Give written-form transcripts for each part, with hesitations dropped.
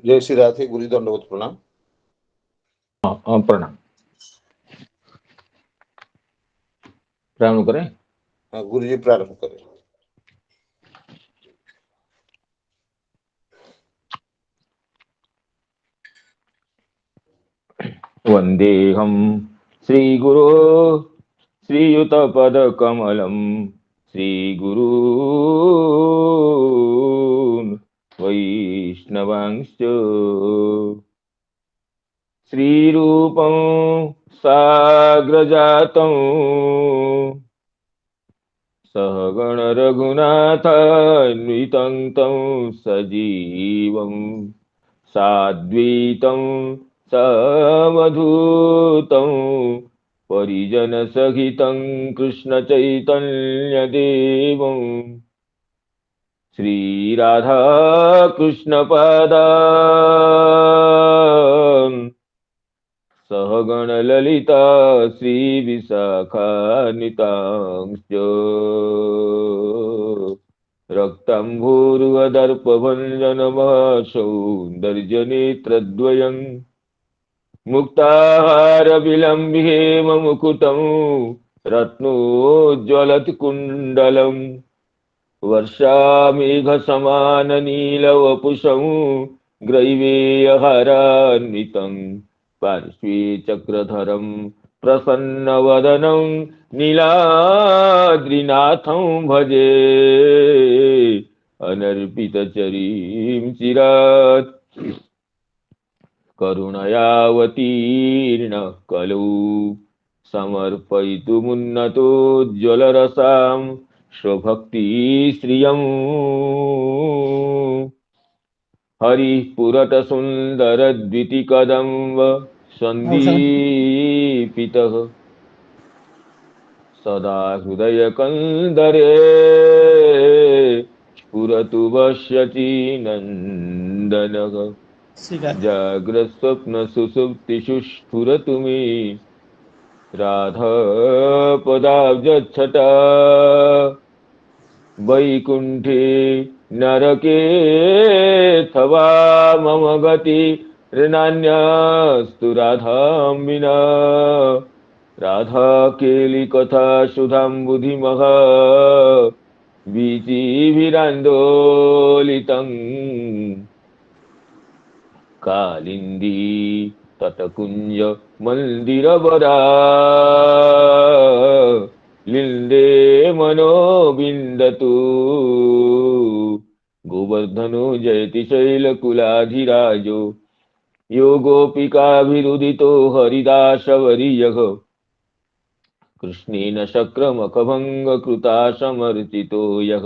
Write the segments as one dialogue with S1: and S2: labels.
S1: जय श्री राधे। गुरु दंडवत प्रणाम।
S2: प्रणाम। प्रारंभ करें।
S1: गुरु जी प्रारंभ करें।
S2: वंदेहम श्रीगुरो श्रीयुतपदकमलं श्रीगुरून् वैष्णवांश्च श्रीरूपं साग्रजातं सहगण रघुनाथान्वितं तं सजीवं साद्वैतं सवधूतं परिजनसहितं कृष्णचैतन्यदेवं श्रीराधाकृष्णपादान् सहगण ललिता श्रीविशाखान्वितांश्च रक्ताम्भोरुहदर्पभञ्जनमसौन्दर्यनेत्रद्वयं मुक्ताहारविलम्बेम मुकुटं रत्नोज्ज्वलत्कुण्डलं वर्षामेघसमाननीलवपुषं ग्रैवेयहारान्वितं पार्श्वे चक्रधरं प्रसन्नवदनं नीलाद्रिनाथं भजे अनर्पितचरीं चिरात् करुणयावतीर्णः कलौ समर्पयितुमुन्नतोज्ज्वलरसां स्वभक्तिश्रियम् हरिः पुरतसुन्दरद्वितिकदम्ब सन्दीपितः सदा हृदयकन्दरे स्फुरतु वश्यचिनन्दनः जाग्रत्स्वप्नसुषुप्तिषु स्फुरतु मे राधापदाब्जच्छटा वैकुण्ठे नरकेऽथवा मम गतिर्नान्यस्तु राधां विना राधाकेलिकथा सुधाम्बुधिमः वीचिभिरान्दोलितं कालिन्दी तटकुञ्ज मन्दिरवरा लिन्दे मनोविन्दतु गोवर्धनो जयति शैलकुलाधिराजो यो गोपिकाभिरुदितो हरिदासवर्यः कृष्णेन शक्रमखभङ्गकृता समर्चितो यः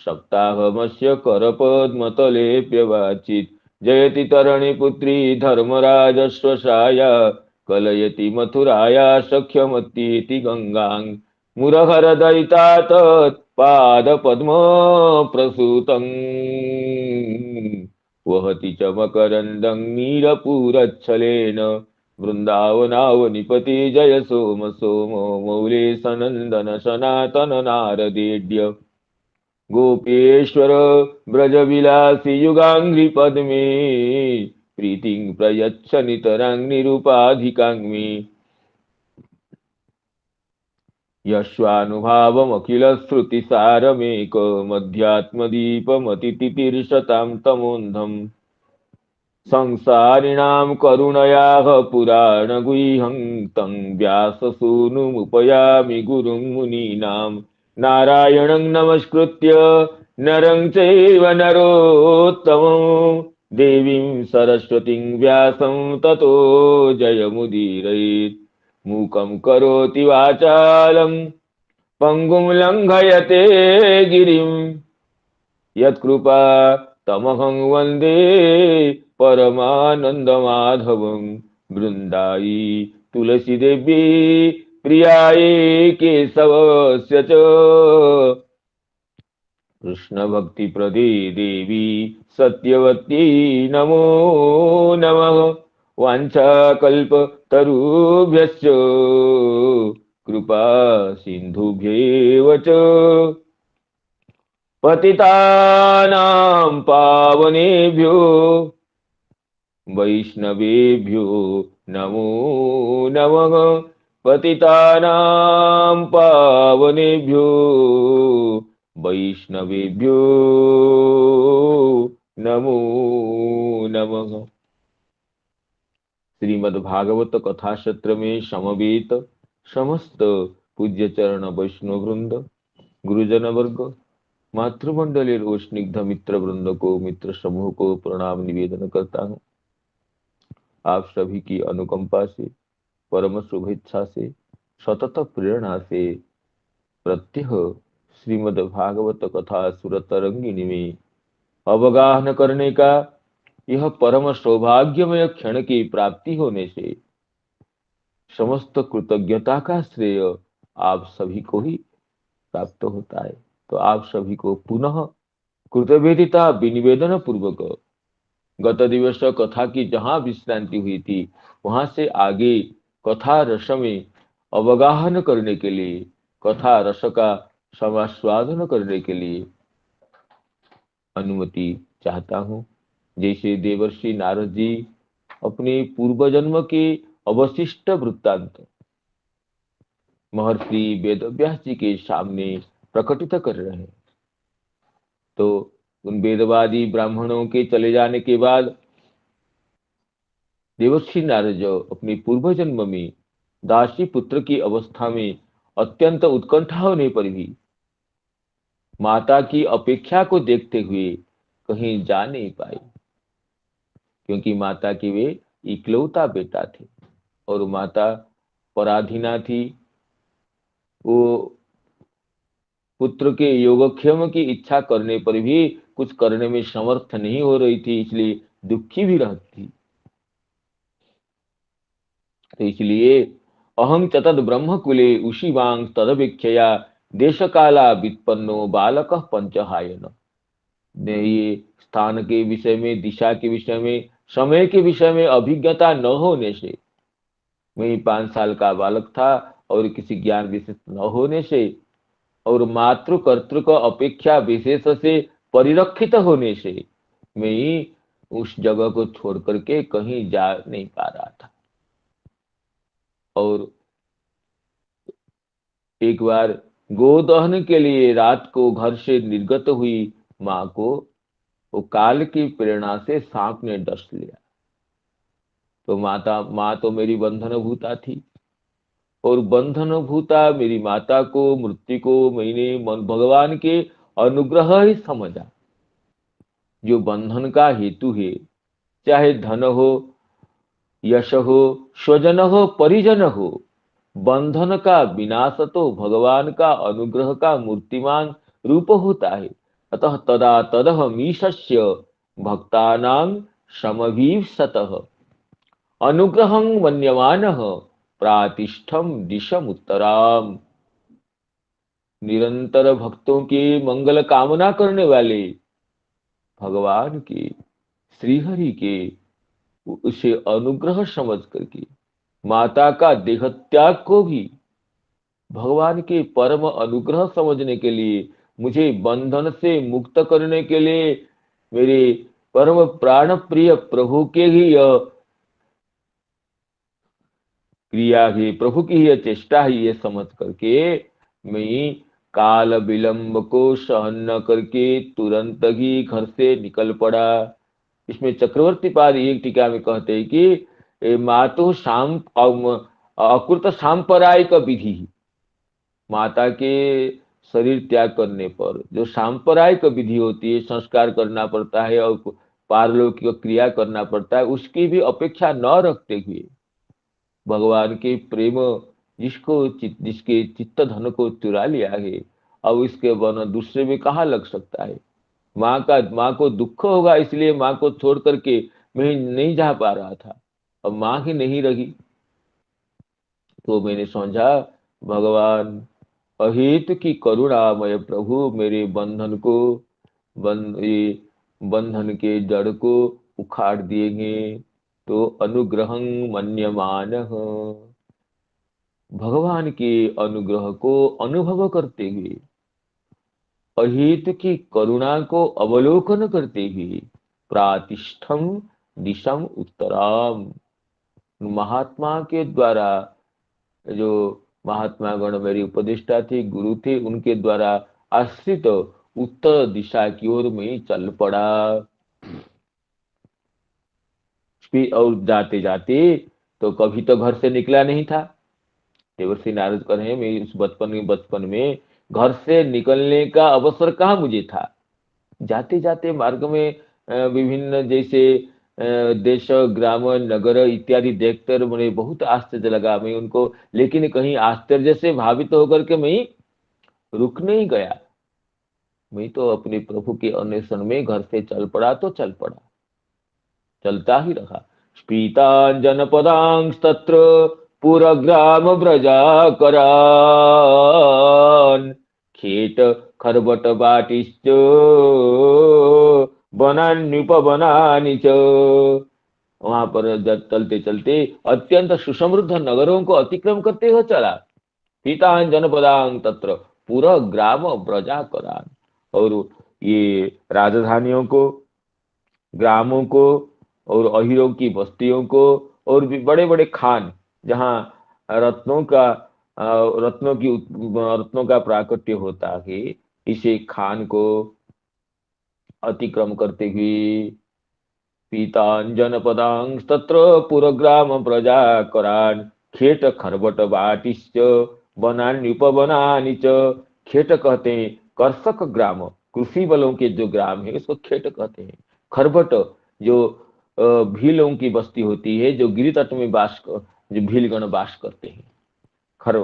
S2: सप्ताहमस्य करपद्मतलेऽप्यवाचित् जयति तरणिपुत्री धर्मराजस्वसाया कलयति मथुराया सख्यमत्येति गंगां मुरहरदयिता तत्पादपद्मप्रसूतं वहति च मकरन्दं नीलपूरच्छलेन वृन्दावनावनिपति जय सोम सोम मौले सनन्दन सनातन नारदेड्य गोपेश्वर ब्रजविलासी युगाङ्घ्रिपद्मे प्रीतिं प्रयच्छ नितरां निरुपाधिकां मे यस्वानुभावमखिलश्रुतिसारमेकमध्यात्मदीपमतितितीर्षतां तमोन्धम् संसारिणां करुणयाः पुराणगुह्यं तं व्याससूनुमुपयामि गुरुं मुनीनां नारायणं नमस्कृत्य नरं चैव नरोत्तमं देवीं सरस्वतीं व्यासं ततो जयमुदीरयेत् मूकं करोति वाचालं पङ्गुं लङ्घयते गिरिं यत्कृपा तमहं वन्दे परमानन्दमाधवं बृन्दायै तुलसीदेवी प्रियायै केशवस्य च कृष्णभक्तिप्रदे देवी सत्यवती नमो नमः वाञ्छाकल्पतरुभ्यश्च कृपा सिन्धुभ्येव च पतितानां पावनेभ्यो वैष्णवेभ्यो नमो नमः। पतितानां पावनेभ्यो वैष्णवेभ्यो नमो नमः। श्रीमद् भागवत कथा सत्र में समवेत समस्त पूज्य चरण वैष्णव वृंद, गुरुजन वर्ग, मातृमंडली और स्निग्ध मित्र वृंद को, मित्र समूह को प्रणाम निवेदन करता हूँ। आप सभी की अनुकंपा से, परम शुभेच्छा से, सतत प्रेरणा से प्रत्यह श्रीमद् भागवत कथा सुरतरंगिणी में अवगाहन करने का यह परम सौभाग्यमय क्षण की प्राप्ति होने से समस्त कृतज्ञता का श्रेय आप सभी को ही प्राप्त होता है। तो आप सभी को पुनः कृतज्ञता विनिवेदन पूर्वक गत दिवस कथा की जहां विश्रांति हुई थी वहां से आगे कथा रस में अवगाहन करने के लिए, कथा रस का समास्वादन करने के लिए अनुमति चाहता हूँ। जैसे देवर्षि नारद जी अपने पूर्व जन्म के अवशिष्ट वृत्तांत महर्षि वेदव्यास जी के सामने प्रकटित कर रहे हैं, तो उन वेदवादी ब्राह्मणों के चले जाने के बाद देवर्षि नारद जो अपने पूर्व जन्म में दासी पुत्र की अवस्था में अत्यंत उत्कंठा होने पर भी माता की अपेक्षा को देखते हुए कहीं जा नहीं पाए, क्योंकि माता के वे इकलौता बेटा थे और माता पराधीना थी। वो पुत्र के योगक्षेम की इच्छा करने पर भी कुछ करने में समर्थ नहीं हो रही थी, इसलिए दुखी भी रहती। तो इसलिए अहं चतद ब्रह्म कुले उषिवांग तदभिक्षया देश काला वित्पन्नो बालक पंचहायन। ये स्थान के विषय में, दिशा के विषय में, समय के विषय में अभिज्ञता न होने से, मैं 5 साल का बालक था और किसी ज्ञान विशेष न होने से और मातृ कर्तृ अपेक्षा विशेष से परिरक्षित होने से मैं उस जगह को छोड़ करके कहीं जा नहीं पा रहा था। और एक बार गोदहन के लिए रात को घर से निर्गत हुई माँ को वो काल की प्रेरणा से सांप ने डस लिया। तो माँ तो मेरी बंधन भूता थी और बंधन भूता मेरी माता को, मृत्यु को मैंने भगवान के अनुग्रह ही समझा। जो बंधन का हेतु है, चाहे धन हो, यश हो, स्वजन हो, परिजन हो, बंधन का विनाश तो भगवान का अनुग्रह का मूर्तिमान रूप होता है। अतः तदा तदह मीशस्य भक्तानां समभीप्सतः अनुग्रहं मन्यमानः प्रातिष्ठम दिशम उत्तराम। निरंतर भक्तों की मंगल कामना करने वाले भगवान के, श्रीहरि के उसे अनुग्रह समझ करके माता का देह त्याग को भी भगवान के परम अनुग्रह समझने के लिए, मुझे बंधन से मुक्त करने के लिए मेरे परम प्राण प्रिय प्रभु के ही यह क्रिया है, प्रभु की यह चेष्टा है, ये समझ करके मैं काल विलंब को सहन न करके तुरंत ही घर से निकल पड़ा। इसमें चक्रवर्ती पाद एक टीका में कहते हैं कि मातु शाम अकृत सांप्रदायिक विधि, माता के शरीर त्याग करने पर जो सांप्रदायिक विधि होती है, संस्कार करना पड़ता है और पारलौकिक क्रिया करना पड़ता है, उसकी भी अपेक्षा न रखते हुए भगवान के प्रेम जिसके चित्त धन को चुरा लिया है, अब इसके वन दूसरे में कहाँ लग सकता है। माँ को दुख होगा, इसलिए माँ को छोड़ करके मैं नहीं जा पा रहा था, अब माँ ही नहीं रही। तो मैंने समझा भगवान अहेतु की करुणामय प्रभु मेरे बंधन को, बंधन के जड़ को उखाड़ दिएंगे, तो अनुग्रहं मन्यमानः। भगवान के अनुग्रह को अनुभव करते हुए, अहित की करुणा को अवलोकन करते हुए, प्रातिष्ठम दिशम उत्तराम, महात्मा के द्वारा, जो महात्मा गण मेरे उपदेष्टा थे, गुरु थे, उनके द्वारा आश्रित उत्तर दिशा की ओर मैं चल पड़ा। और जाते जाते तो कभी तो घर से निकला नहीं था। देवर्षि नारद कर रहे हैं, मैं उस बचपन में घर से निकलने का अवसर कहाँ मुझे था। जाते जाते मार्ग में विभिन्न जैसे देश, ग्राम, नगर इत्यादि देखकर मुझे बहुत आश्चर्य लगा। मैं उनको, लेकिन कहीं आश्चर्य से भावित होकर के मैं रुक नहीं गया। मैं तो अपने प्रभु के अन्वेषण में घर से चल पड़ा तो चल पड़ा, चलता ही रहा। स्पीतान जनपदांस्तत्र पुरग्राम व्रजाकरान, खेट खरबट बाटिश्च वनान्युपवनानि च। वहां पर जब चलते चलते अत्यंत सुसमृद्ध नगरों को अतिक्रम करते हुए चला। पीतान जनपदां तत्र पूरा ग्राम ब्रजा करान, और ये राजधानियों को, ग्रामों को, और अहीरों की बस्तियों को, और भी बड़े बड़े खान जहाँ रत्नों का रत्नों का प्राकट्य होता है, इसे खान को अतिक्रम करते हुए, पीतान जनपदां तत्र पुरग्राम प्रजा करान, खेट खरबट बाटिश्च वनान्युपवनानि च। खेट कहते हैं कर्षक ग्राम, कृषि बलों के जो ग्राम है उसको खेट कहते हैं। खरबट जो भीलों की बस्ती होती है, जो गिरि तट में जो भीलगण वास करते हैं, खर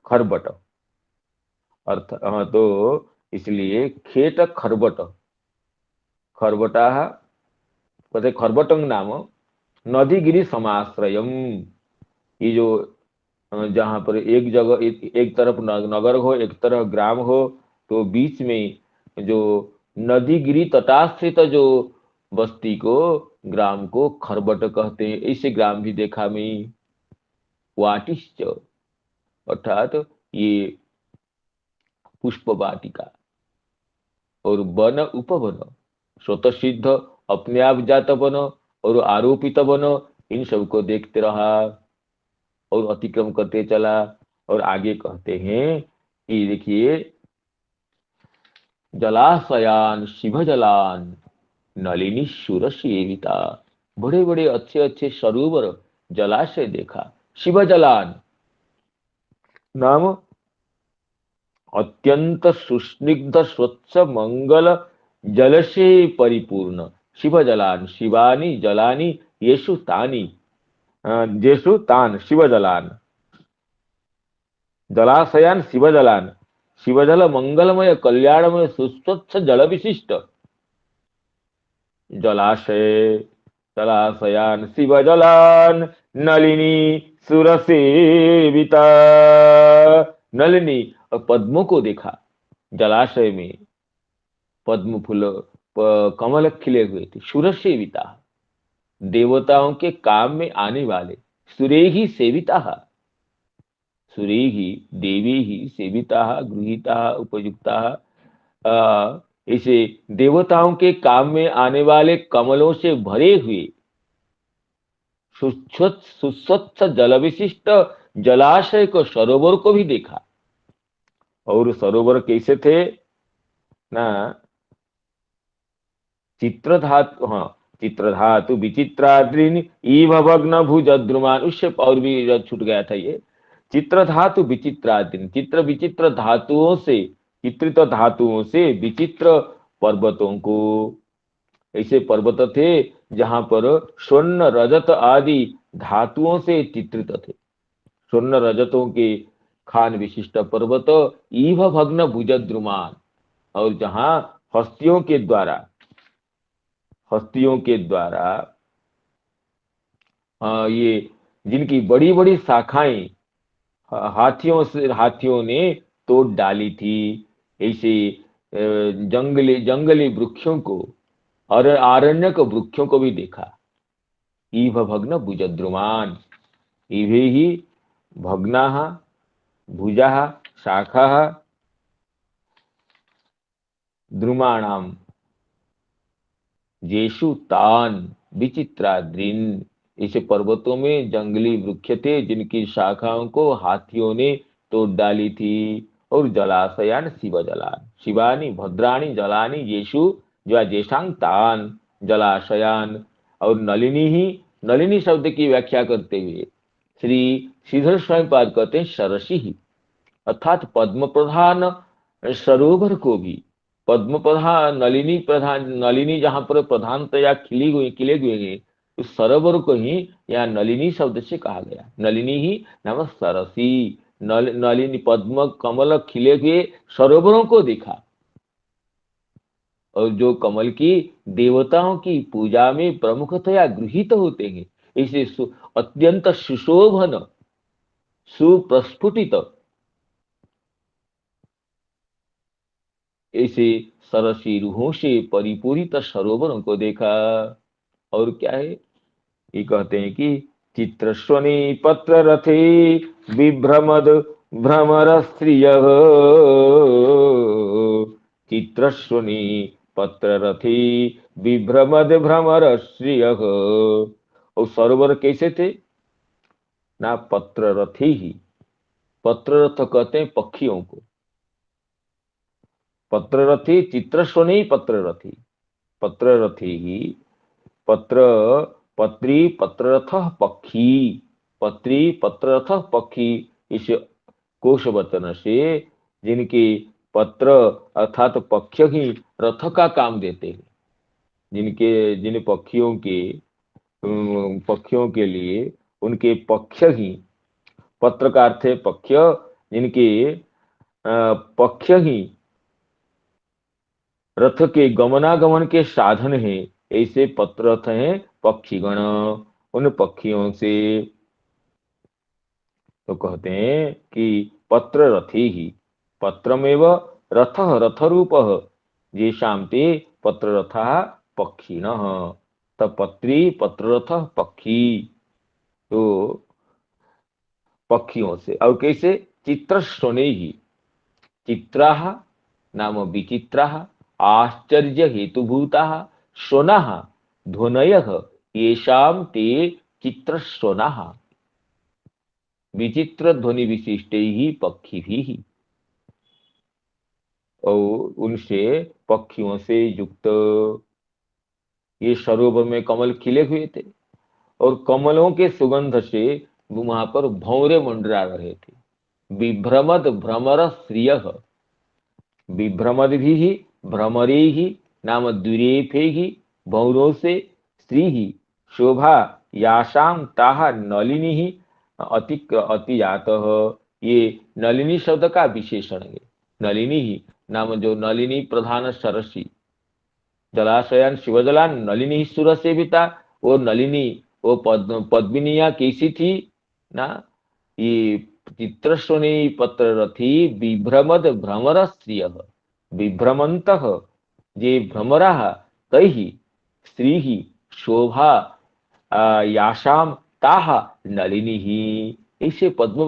S2: खरबट अर्थ। हाँ, तो इसलिए खेट खरबट, खरबटा कहते खरबटंग नाम नदी गिरी समाश्रयम। ये जो जहां पर एक जगह एक तरफ नगर हो, एक तरफ ग्राम हो, तो बीच में जो नदी गिरी तटाश्रित जो बस्ती को, ग्राम को खरबट कहते हैं। ऐसे ग्राम भी देखा मैं। वाटिश्च अर्थात ये पुष्प वाटिका, और वन उपवन, स्वतः सिद्ध अपने आप जात वन और आरोपित वन, इन सबको देखते रहा और अतिक्रम करते चला। और आगे कहते हैं कि देखिए, जलाशयान शिव जलान नलिनी सुरसेविता, बड़े बड़े अच्छे अच्छे सरोवर, जलाशय देखा। शिव जलान नाम अत्यंत सुस्निग्ध स्वच्छ मंगल जल से परिपूर्ण। शिव जलान, शिवानी जलानी येषु तानी, जेषु तान शिव जलान, जलाशयान शिव जलान, शिवजल मंगलमय कल्याणमय सुस्वच्छ जल विशिष्ट जलाशय, जलाशयान शिव जलान नलिनी सुरसेविता, नलिनी और पद्मों को देखा। जलाशय में पद्म फूल, कमल खिले हुए थे। सुरसेविता, देवताओं के काम में आने वाले। सुरेही सेविता, सुरेही देवी ही सेविता गृहीता उपयुक्ता, इसे देवताओं के काम में आने वाले कमलों से भरे हुए सुस्वच्छ जल विशिष्ट जलाशय को, सरोवर को भी देखा। और सरोवर कैसे थे ना, चित्रधातु, हाँ, चित्रधातु विचित्राद्रिन इव भग्न भुजद्रुमान, उससे और भी छूट गया था ये। चित्रधातु विचित्राद्रिन, चित्र विचित्र धातुओं से, चित्रित धातुओं से विचित्र पर्वतों को। ऐसे पर्वत थे जहां पर स्वर्ण रजत आदि धातुओं से चित्रित थे। स्वर्ण रजतों के खान विशिष्ट पर्वत, इव भग्न भुजद्रुमान, और जहां हस्तियों के द्वारा, हस्तियों के द्वारा ये जिनकी बड़ी बड़ी शाखाएं हाथियों ने तोड़ डाली थी, ऐसे जंगली जंगली वृक्षों को और आरण्यक वृक्षों को भी देखा। इव भग्न भुजद्रुमान, इवे ही भग्ना भुजा शाखा द्रुमाणाम जेषु तान विचित्राद्रिन। इस पर्वतों में जंगली वृक्ष थे जिनकी शाखाओं को हाथियों ने तोड़ डाली थी। और जलाशयान शिव जलान शिवानी भद्राणी जलानी येषु जो जेषांग तान जलाशयान। और नलिनी ही, नलिनी शब्द की व्याख्या करते हुए श्री श्रीधर स्वयंपाद कहते हैं सरसी ही, अर्थात पद्म प्रधान सरोवर को भी पद्म प्रधान नलिनी प्रधान, नलिनी जहां पर प्रधानतया खिले हुए हैं, उस सरोवर को ही यहाँ नलिनी शब्द से कहा गया। नलिनी ही नाम सरसी, नलिनी पद्म कमल खिले हुए सरोवरों को देखा। और जो कमल की देवताओं की पूजा में प्रमुखतया गृहीत होते हैं, इसे अत्यंत सुशोभन सुप्रस्फुटित ऐसे सरसी रूहों से परिपूरित सरोवरों को देखा। और क्या है, ये कहते हैं कि चित्रस्वनी पत्र रथे विभ्रमद भ्रमर स्त्रिय। चित्रस्वनी पत्र रथी विभ्रमद भ्रमर स्त्रिय। और सरोवर कैसे थे ना, पत्र रथी ही, पत्र रथ कहते हैं पक्षियों को, पत्ररथी चित्रस्वनी पत्ररथी, पत्ररथी ही पत्र पत्री पत्ररथ पक्षी, पत्री पत्ररथ पक्षी। इस कोश वचन से जिनके पत्र अर्थात पक्ष ही रथ का काम देते हैं, जिन पक्षियों के लिए उनके पक्ष ही, पत्र का अर्थ है पक्ष, जिनके पक्ष ही रथ के गमनागमन के साधन है, ऐसे पत्ररथ हैं पक्षीगण। उन पक्षियों से तो कहते हैं कि पत्र रथी ही, पत्रमेव रथ रथ रूप येषां ते पत्ररथा पक्षिणः। तब पत्री पत्ररथ पक्षी, तो पक्षियों से। और कैसे, चित्रस्वने ही, चित्राः नाम विचित्राः आश्चर्य हेतुभूताः स्वनाः ध्वनयः येषां ते चित्रस्वनाः। विचित्र ध्वनि विशिष्ट ही पक्षी भी, और उनसे पक्षियों से युक्त ये सरोवर में कमल खिले हुए थे, और कमलों के सुगंध से वहां पर भंवरे मंडरा रहे थे। विभ्रमद भ्रमर श्रिय, विभ्रमद भी ही भ्रमरे ही नाम दुरेफे ही भौरों से स्त्री ही शोभा यासाम ताहा नलिनी ही अतिजात। ये नलिनी शब्द का विशेषण है। नलिनी ही नाम जो नलिनी प्रधान सरसी जलाशयान शिवजलान नलिनी ही सुर सेविता। वो नलिनी वो पद्मिनिया कैसी थी ना, ये चित्रस्वनी पत्र रथी विभ्रमद भ्रमर स्त्रिय, विभ्रमंत ये भ्रमरा तैः स्त्री शोभा याशाम ताहा नलिनी ही। ऐसे पद्म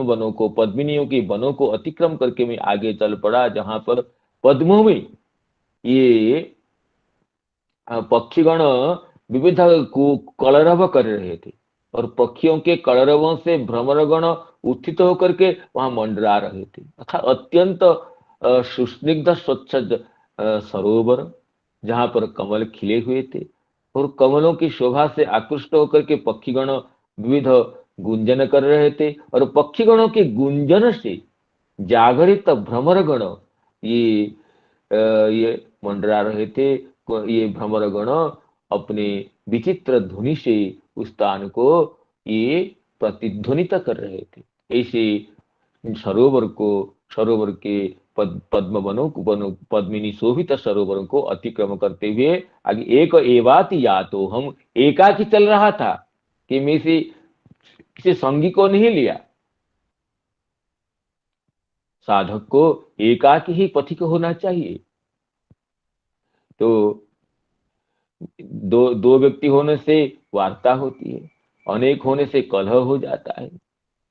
S2: वनों को पद्मिनियों के वनों को अतिक्रम करके मैं आगे चल पड़ा, जहां पर पद्मों में ये पक्षीगण विविध कलरव कर रहे थे, और पक्षियों के कलरवों से भ्रमरगण उत्थित होकर के वहां मंडरा रहे थे। अर्थात अत्यंत सुस्निग्ध स्वच्छ सरोवर, जहां पर कमल खिले हुए थे, और कमलों की शोभा से आकृष्ट होकर के पक्षीगण विविध गुंजन कर रहे थे, और पक्षीगणों के गुंजन से जागरित भ्रमरगण ये ये मंडरा रहे थे। ये भ्रमरगण अपने विचित्र ध्वनि से उस स्थान को ये प्रतिध्वनित कर रहे थे। ऐसे सरोवर के पद्म वनों को पद्मिनी शोभित सरोवरों को अतिक्रम करते हुए आगे एक एवाति या तो हम एकाकी चल रहा था, कि मैं से किसी संगी को नहीं लिया। साधक को एकाकी ही पथिक होना चाहिए। तो दो व्यक्ति होने से वार्ता होती है, अनेक होने से कलह हो जाता है।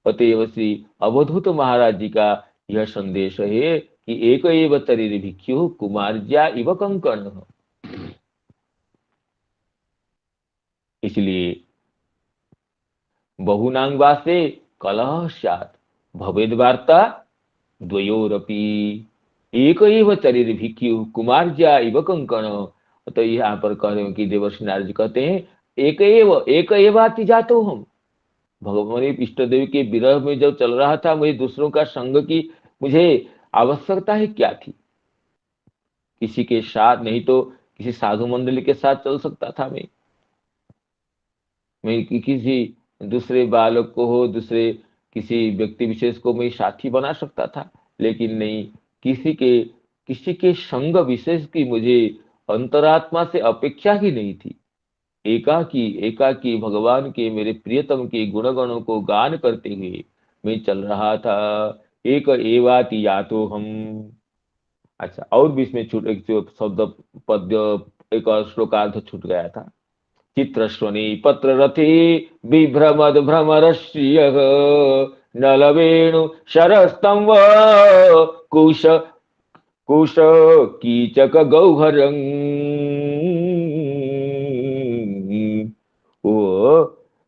S2: अतएव श्री अवधूत महाराज जी का यह संदेश है कि एक एव तरीर भिक्षु कुमार्या इव कंकण। इसलिए बहुनांग वासे कलह स्यात् भवेद वार्ता द्वयोरपि एक एव तरीर भिक्षु कुमार्या इव कंकण। तो यहाँ पर कह रहे हो कि देवर्षि नारद जी कहते हैं एक एवाति जातो हम। भगवान इष्ट देव के विरह में जब चल रहा था, मुझे दूसरों का संग की मुझे आवश्यकता ही क्या थी। किसी के साथ नहीं तो किसी साधु मंडली के साथ चल सकता था। मैं किसी दूसरे बालक को हो, दूसरे किसी व्यक्ति विशेष को मैं साथी बना सकता था, लेकिन नहीं, किसी के संग विशेष की मुझे अंतरात्मा से अपेक्षा ही नहीं थी। एकाकी एकाकी भगवान के मेरे प्रियतम के गुणगणों को गान करते हुए मैं चल रहा था। एक एवाति यातो हम। अच्छा, और भी इसमें छूट एक जो शब्द पद्य एक और श्लोकार्थ छूट गया था। चित्रस्वनी पत्र रथे बिभ्रमद भ्रमरश्रियः नलवेणु शरस्तंव कुश कुश कीचक गौहरं। वो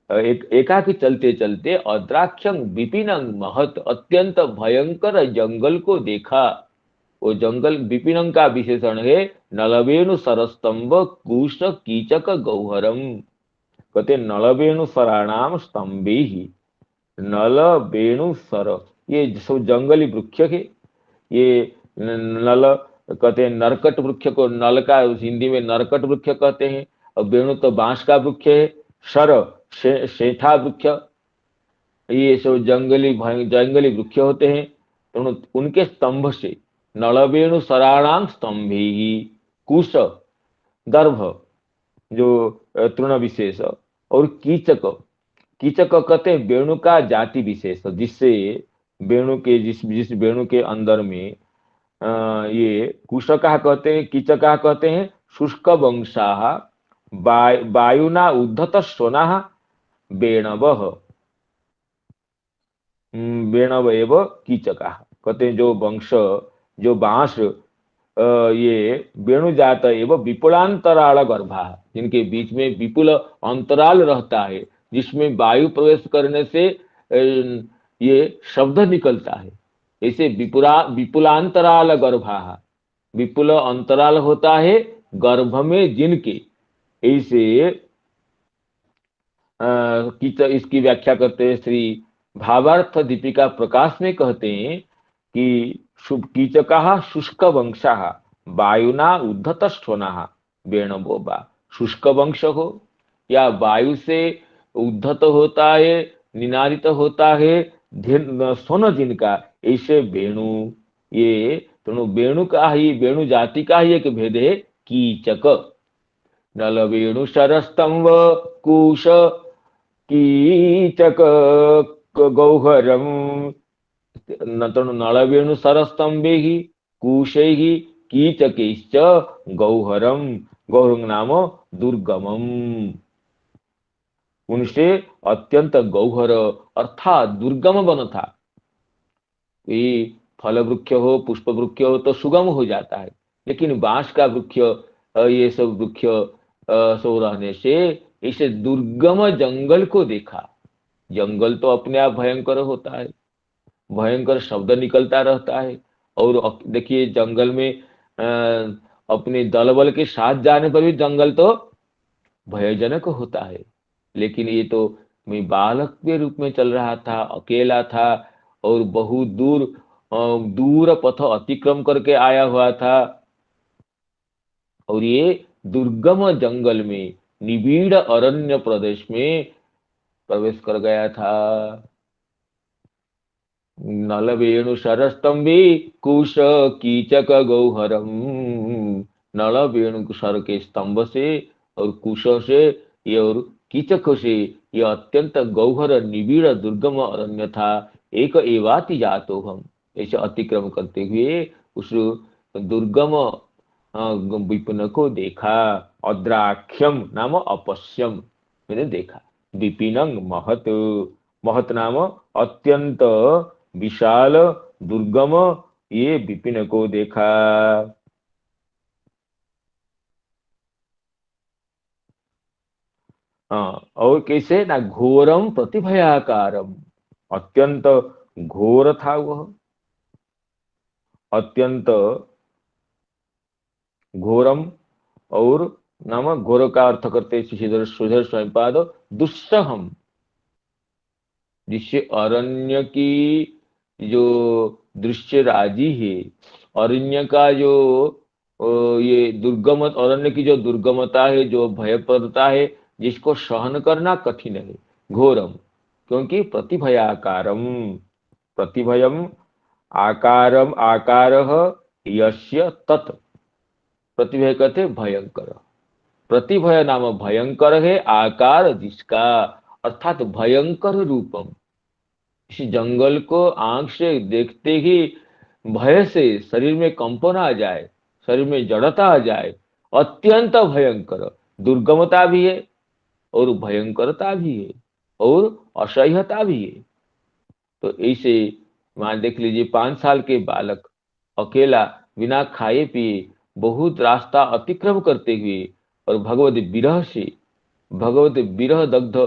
S2: एकाकी चलते चलते अद्राक्षं विपिनं महत अत्यंत भयंकर जंगल को देखा। वो जंगल विपिनं का विशेषण है नलवेणु सरस्तंभ कुश कीचक गौहरम। कहते नलवेणु सराणाम स्तंभे ही। नल वेणु सर, ये सब जंगली वृक्ष है। ये नल कहते हैं नरकट वृक्ष को, नल का हिंदी में नरकट वृक्ष कहते हैं, और वेणु तो बांस का वृक्ष है। सर शेठा वृक्ष, ये सब जंगली वृक्ष होते हैं। तो उनके स्तंभ से नलवेणु सराणाम स्तंभे ही कुश दर्भ जो तृण विशेष, और कीचक, कीचक कहते हैं वेणु का जाति विशेष, जिससे वेणु के जिस वेणु के अंदर में ये कुशका कहते हैं, कीचका कहते हैं शुष्क वंशाः वायुना उद्धत स्वनाः वेणवः। वेणव एव कीचका कहते हैं जो वंश, जो बांस ये वेणु जात एवं विपुलांतराल गर्भा, जिनके बीच में विपुल अंतराल रहता है, जिसमें वायु प्रवेश करने से ये शब्द निकलता है। ऐसे विपुलांतराल गर्भा, विपुल अंतराल होता है गर्भ में जिनके, ऐसे इसकी व्याख्या करते हैं श्री भावार्थ दीपिका प्रकाश में कहते हैं कि कीचका शुष्क वंशा वायुना उद्धत स्ठोना वेणवो बा। शुष्क वंश हो या वायु से उद्धत होता है, निनादित होता है सोन जिनका, ऐसे वेणु, ये दोनों वेणु का ही, वेणु जाति का ही एक भेद है कीचक। नल वेणु शरस्तंभ कुश कीचक गौहरम। नलवेणु सरस्तंभे ही कुशै ही कीचकैश्च गौहरम। गौहरम नाम दुर्गमम, उनसे अत्यंत गौहर अर्थात दुर्गम वन था। ये फल वृक्ष हो, पुष्प वृक्ष हो तो सुगम हो जाता है, लेकिन बांस का वृक्ष, ये सब वृक्ष सब रहने से इसे दुर्गम जंगल को देखा। जंगल तो अपने आप भयंकर होता है, भयंकर शब्द निकलता रहता है। और देखिए जंगल में अपने दल बल के साथ जाने पर भी जंगल तो भयजनक होता है। लेकिन ये तो मैं बालक के रूप में चल रहा था, अकेला था, और बहुत दूर पथ अतिक्रम करके आया हुआ था, और ये दुर्गम जंगल में, निबिड़ अरण्य प्रदेश में प्रवेश कर गया था। नल वेणु शरस्तंभे कुश कीचक गौहरम। नल वेणु सर के स्तंभ से और कुश से ये, और कीचक से ये अत्यंत गौहर निबिड़ दुर्गम अरण्य था। एक एवाति जातो हम, ऐसे अतिक्रम करते हुए उस दुर्गम विपिन को देखा। अद्राख्यम नाम अपश्यम, मैंने देखा। विपिनं महत, महत नाम अत्यंत विशाल दुर्गम ये विपिन को देखा। हाँ, और कैसे ना घोरम प्रतिभयाकारम, अत्यंत घोर था वह, अत्यंत घोरम, और नाम घोर का अर्थ करते श्रीधर सुधर स्वयंपाद दुस्सहम, जिससे अरण्य की जो दृश्य राजी है, अरण्य का जो ये दुर्गम अरण्य की जो दुर्गमता है, जो भयप्रदता है, जिसको सहन करना कठिन है, घोरम, क्योंकि प्रतिभयाकारम, प्रतिभयम आकारम आकारः यस्य तत्, प्रतिभय कहते भयंकर, प्रतिभय नाम भयंकर है आकार जिसका, अर्थात भयंकर रूपम, इस जंगल को आंख से देखते ही भय से शरीर में कंपन आ जाए, शरीर में जड़ता आ जाए, अत्यंत भयंकर, दुर्गमता भी है और भयंकरता भी है और असह्यता भी है। तो ऐसे मान देख लीजिए 5 साल के बालक अकेला बिना खाए पिए बहुत रास्ता अतिक्रम करते हुए और भगवत विरह से, भगवत विरह दग्ध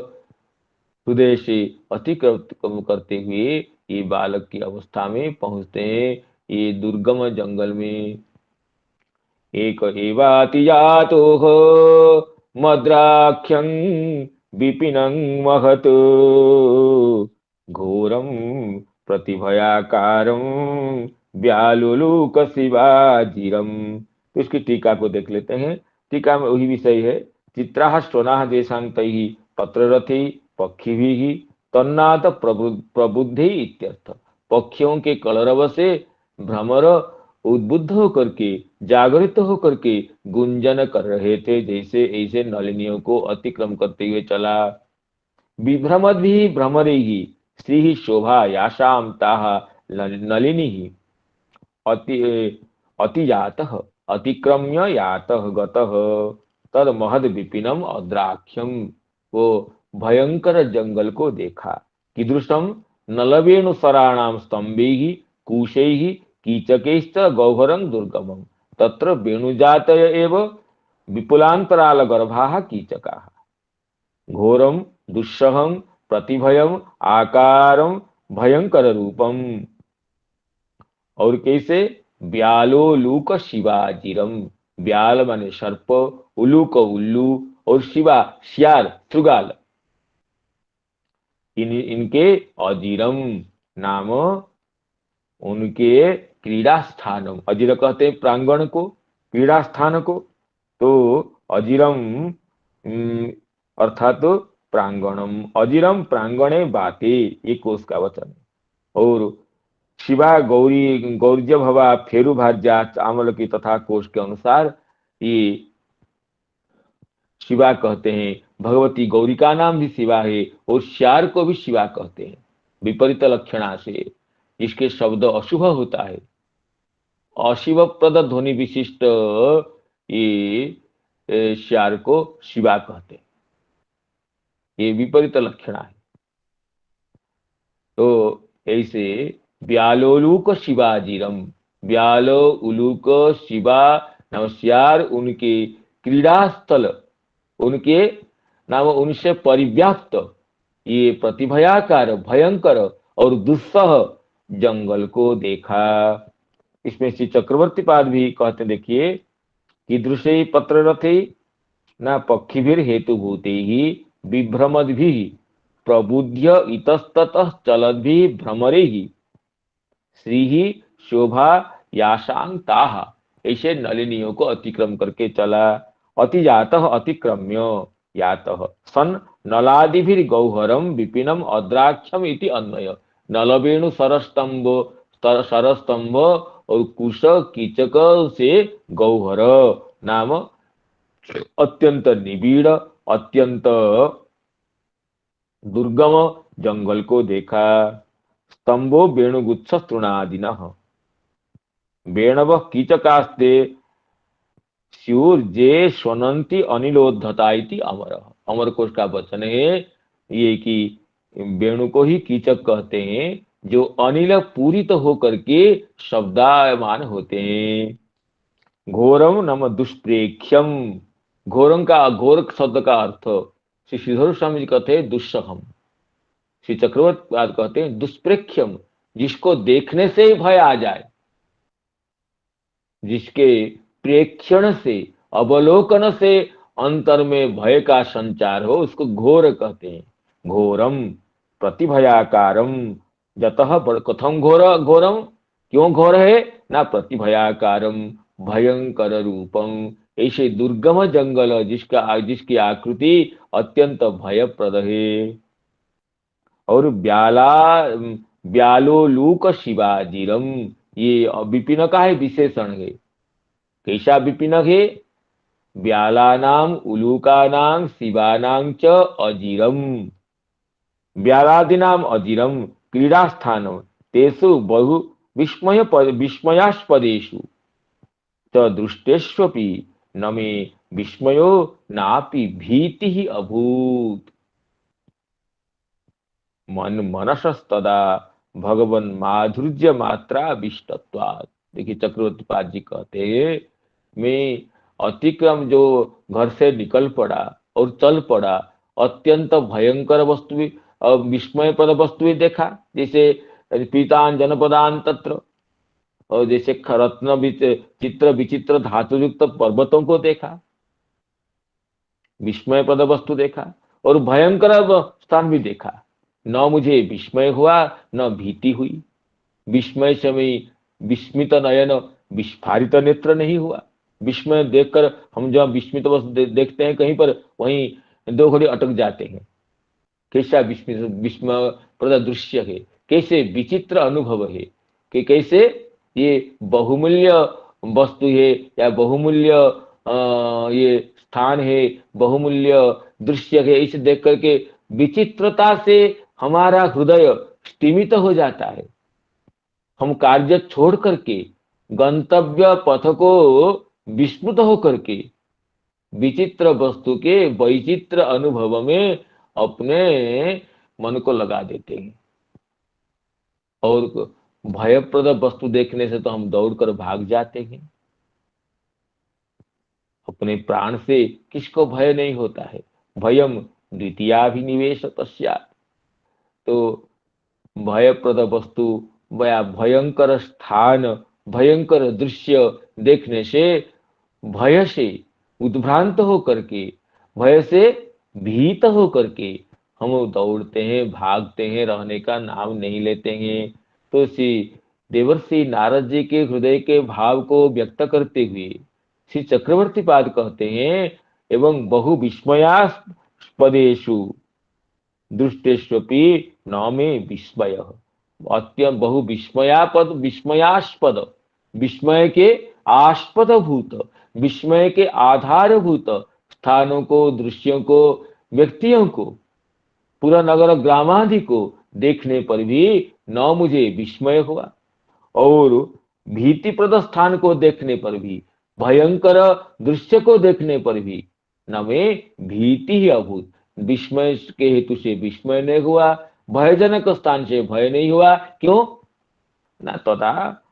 S2: हृदय से अतिक्रम करते हुए ये बालक की अवस्था में पहुंचते हैं, ये दुर्गम जंगल में। एक एवाति जातो मद्राख्यं विपिनं महत घोरम प्रतिभयाकारं व्यालुलूक शिवाजिरम। तो इसकी टीका को देख लेते हैं। टीका में वही विषय है, चित्राः स्वनाः देशान्तैः पत्ररथै पक्षिभिः तन्नाथ प्रबुद्धि इत्यर्थ। पक्षियों के कलरव से भ्रमर उद्बुद्ध होकर के, जागृत होकर के गुंजन कर रहे थे, जैसे ऐसे नलिनियों को अतिक्रम करते हुए चला। विभ्रमद भी भ्रमरे ही श्री शोभा याशाम ताह नलिनी अति अतिजातः अतिक्रम्य यातः गतः तद महद विपिनम अद्राख्यम, वो भयंकर जंगल को देखा। कीदृशम नलवेणुसराणाम स्तंभैः कुशैः कीचकैश्च गौहरं दुर्गमम् तत्र वेणुजातय एव विपुलांतराल गर्भाः कीचकाः घोरम दुस्सहं प्रतिभयम आकारम भयंकर रूपम। और कैसे व्यालोलूक शिवाजिरम, व्याल माने सर्प, उलूक उल्लू और शिवा श्यार श्रृगाल, इनके अजीरम नाम उनके क्रीड़ा स्थानम, अजीर कहते हैं प्रांगण को, क्रीड़ा स्थान को, तो अजीरम अर्थात तो प्रांगणम, अजीरम प्रांगणे बाते, ये कोश का वचन। और शिवा गौरी गौर्य भवा फेरु भार्या चामल की तथा कोश के अनुसार ये शिवा कहते हैं। भगवती गौरी का नाम भी शिवा है और श्यार को भी शिवा कहते हैं, विपरीत लक्षणा से इसके शब्द अशुभ होता है, अशिव प्रद ध्वनि विशिष्ट ये श्यार को शिवा कहते हैं, ये विपरीत लक्षणा है। तो ऐसे व्यालोलूक शिवाजीरम, व्यालो उलूक शिवा नमस्यार उनके क्रीड़ा स्थल, उनके नाम उनसे परिव्याप्त ये प्रतिभयाकार भयंकर और दुस्सह जंगल को देखा। इसमें श्री चक्रवर्ती पाद भी कहते, देखिए कीदृशे पत्र रथे न पक्षिभिर हेतुभूते ही विभ्रमद भी प्रबुद्ध इतस्ततः चलद भी भ्रमरे ही श्री शोभा याशांताः, ऐसे नलिनियों को अतिक्रम करके चला। अतिजातः अतिक्रम्य यातः सन नलादिभिर गौहरम विपिनम अद्राक्षम इति अन्वय, नलवेणु सरस्तंभ और कुश कीचक से गौहर नाम अत्यंत निबिड़ अत्यंत दुर्गम जंगल को देखा। स्तंभो वेणुगुच्छ तृणादिनः वेणव कीचकास्ते स्यूर्जे स्वनंती अनिलोद्धता इति अमर, अमर कोश का वचन है ये कि वेणु को ही कीचक कहते हैं, जो अनिल पूरित होकर के शब्दायमान होते हैं। घोरम नम दुष्प्रेक्ष्यम, घोरम का, घोर शब्द का अर्थ श्री श्रीधर स्वामी जी कहते हैं दुस्सहम, श्री चक्रवर्ती पाद कहते हैं दुष्प्रेक्ष्यम, जिसको देखने से ही भय आ जाए, जिसके प्रेक्षण से, अवलोकन से अंतर में भय का संचार हो, उसको घोर कहते हैं। घोरम प्रतिभयाकारम, जतः कथम घोर घोरम, क्यों घोर है ना, प्रतिभयाकारम भयंकर रूपम, ऐसे दुर्गम जंगल जिसकी आकृति अत्यंत भयप्रद है। और ब्यालोलूक शिवाजीरम, ये विपिन का है विशेषण है। कैसा विपिन है? ब्यालानाम उलूकानां शिवानां च अजीरम, ब्यालादीनाम अजीरम क्रीडास्थानम, तेषु बहु विस्मयास्पदेषु च दृष्टेष्वपि न मे विस्मयो नापि भीति अभूत। मन मनसस्तदा भगवन माधुर्य मात्रा विष्टत्वात्। देखिए चक्रवर्ती पाद जी कहते हैं, मैं अतिक्रम जो घर से निकल पड़ा और चल पड़ा, अत्यंत भयंकर वस्तु भी, विस्मयप्रद वस्तु भी देखा, जैसे पीतान जनपदान तत्र, और जैसे रत्न चित्र विचित्र धातुयुक्त पर्वतों को देखा, विस्मयप्रद वस्तु देखा, और भयंकर स्थान भी देखा। न मुझे विस्मय हुआ न भीति हुई, विस्मय समय विस्मित नयन विस्फारित नेत्र नहीं हुआ। विस्मय देखकर हम जब विस्मित वस्तु देखते हैं कहीं पर, वहीं दो घड़ी अटक जाते हैं। कैसा विस्मय प्रद दृश्य है, कैसे विचित्र अनुभव है, कि कैसे ये बहुमूल्य वस्तु है या बहुमूल्य ये स्थान है, बहुमूल्य दृश्य है, इसे देख करके विचित्रता से हमारा हृदय स्तिमित हो जाता है। हम कार्य छोड़ करके गंतव्य पथ को विस्मृत होकर के विचित्र वस्तु के वैचित्र अनुभव में अपने मन को लगा देते हैं। और भयप्रद वस्तु देखने से तो हम दौड़कर भाग जाते हैं। अपने प्राण से किसको भय नहीं होता है? भयम द्वितीयाभिनिवेश पश्चात। तो भयप्रद वस्तु या भयंकर स्थान, भयंकर दृश्य देखने से, भय से उद्भ्रांत होकर के, भय से भीत होकर के हम दौड़ते हैं, भागते हैं, रहने का नाम नहीं लेते हैं। तो श्री देवर्षि नारद जी के हृदय के भाव को व्यक्त करते हुए श्री चक्रवर्ती पाद कहते हैं, एवं बहु विस्मयास्पदेषु दृष्टेष्वपि न मे विस्मय, अत्यंत बहु विस्मयास्पद, विस्मय के आस्पद भूत, विस्मय के आधारभूत स्थानों को, दृश्यों को, व्यक्तियों को, पूरा नगर ग्रामादि को देखने पर भी न मुझे विस्मय हुआ, और भीतिप्रद स्थान को देखने पर भी, भयंकर दृश्य को देखने पर भी न में भीति ही अभूत, विस्मय के हेतु से विस्मय नहीं हुआ, भयजनक स्थान से भय नहीं हुआ। क्यों ना, तदा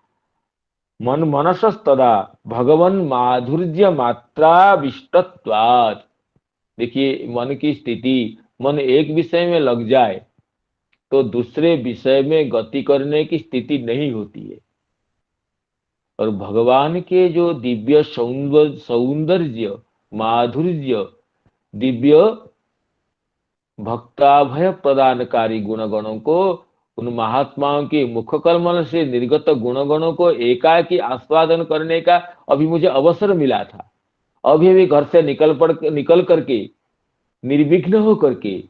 S2: मन मनसस्तदा भगवन माधुर्य मात्रा विष्टत्वात्। देखिए मन की स्थिति, मन एक विषय में लग जाए तो दूसरे विषय में गति करने की स्थिति नहीं होती है। और भगवान के जो दिव्य सौंदर्य, माधुर्य, दिव्य भक्ताभय प्रदानकारी गुणगणों को, उन महात्माओं के मुख कमल से निर्गत गुणगणों को एकाएकी आस्वादन करने का अभी मुझे अवसर मिला था। अभी भी घर से निकल करके निर्विघ्न होकर के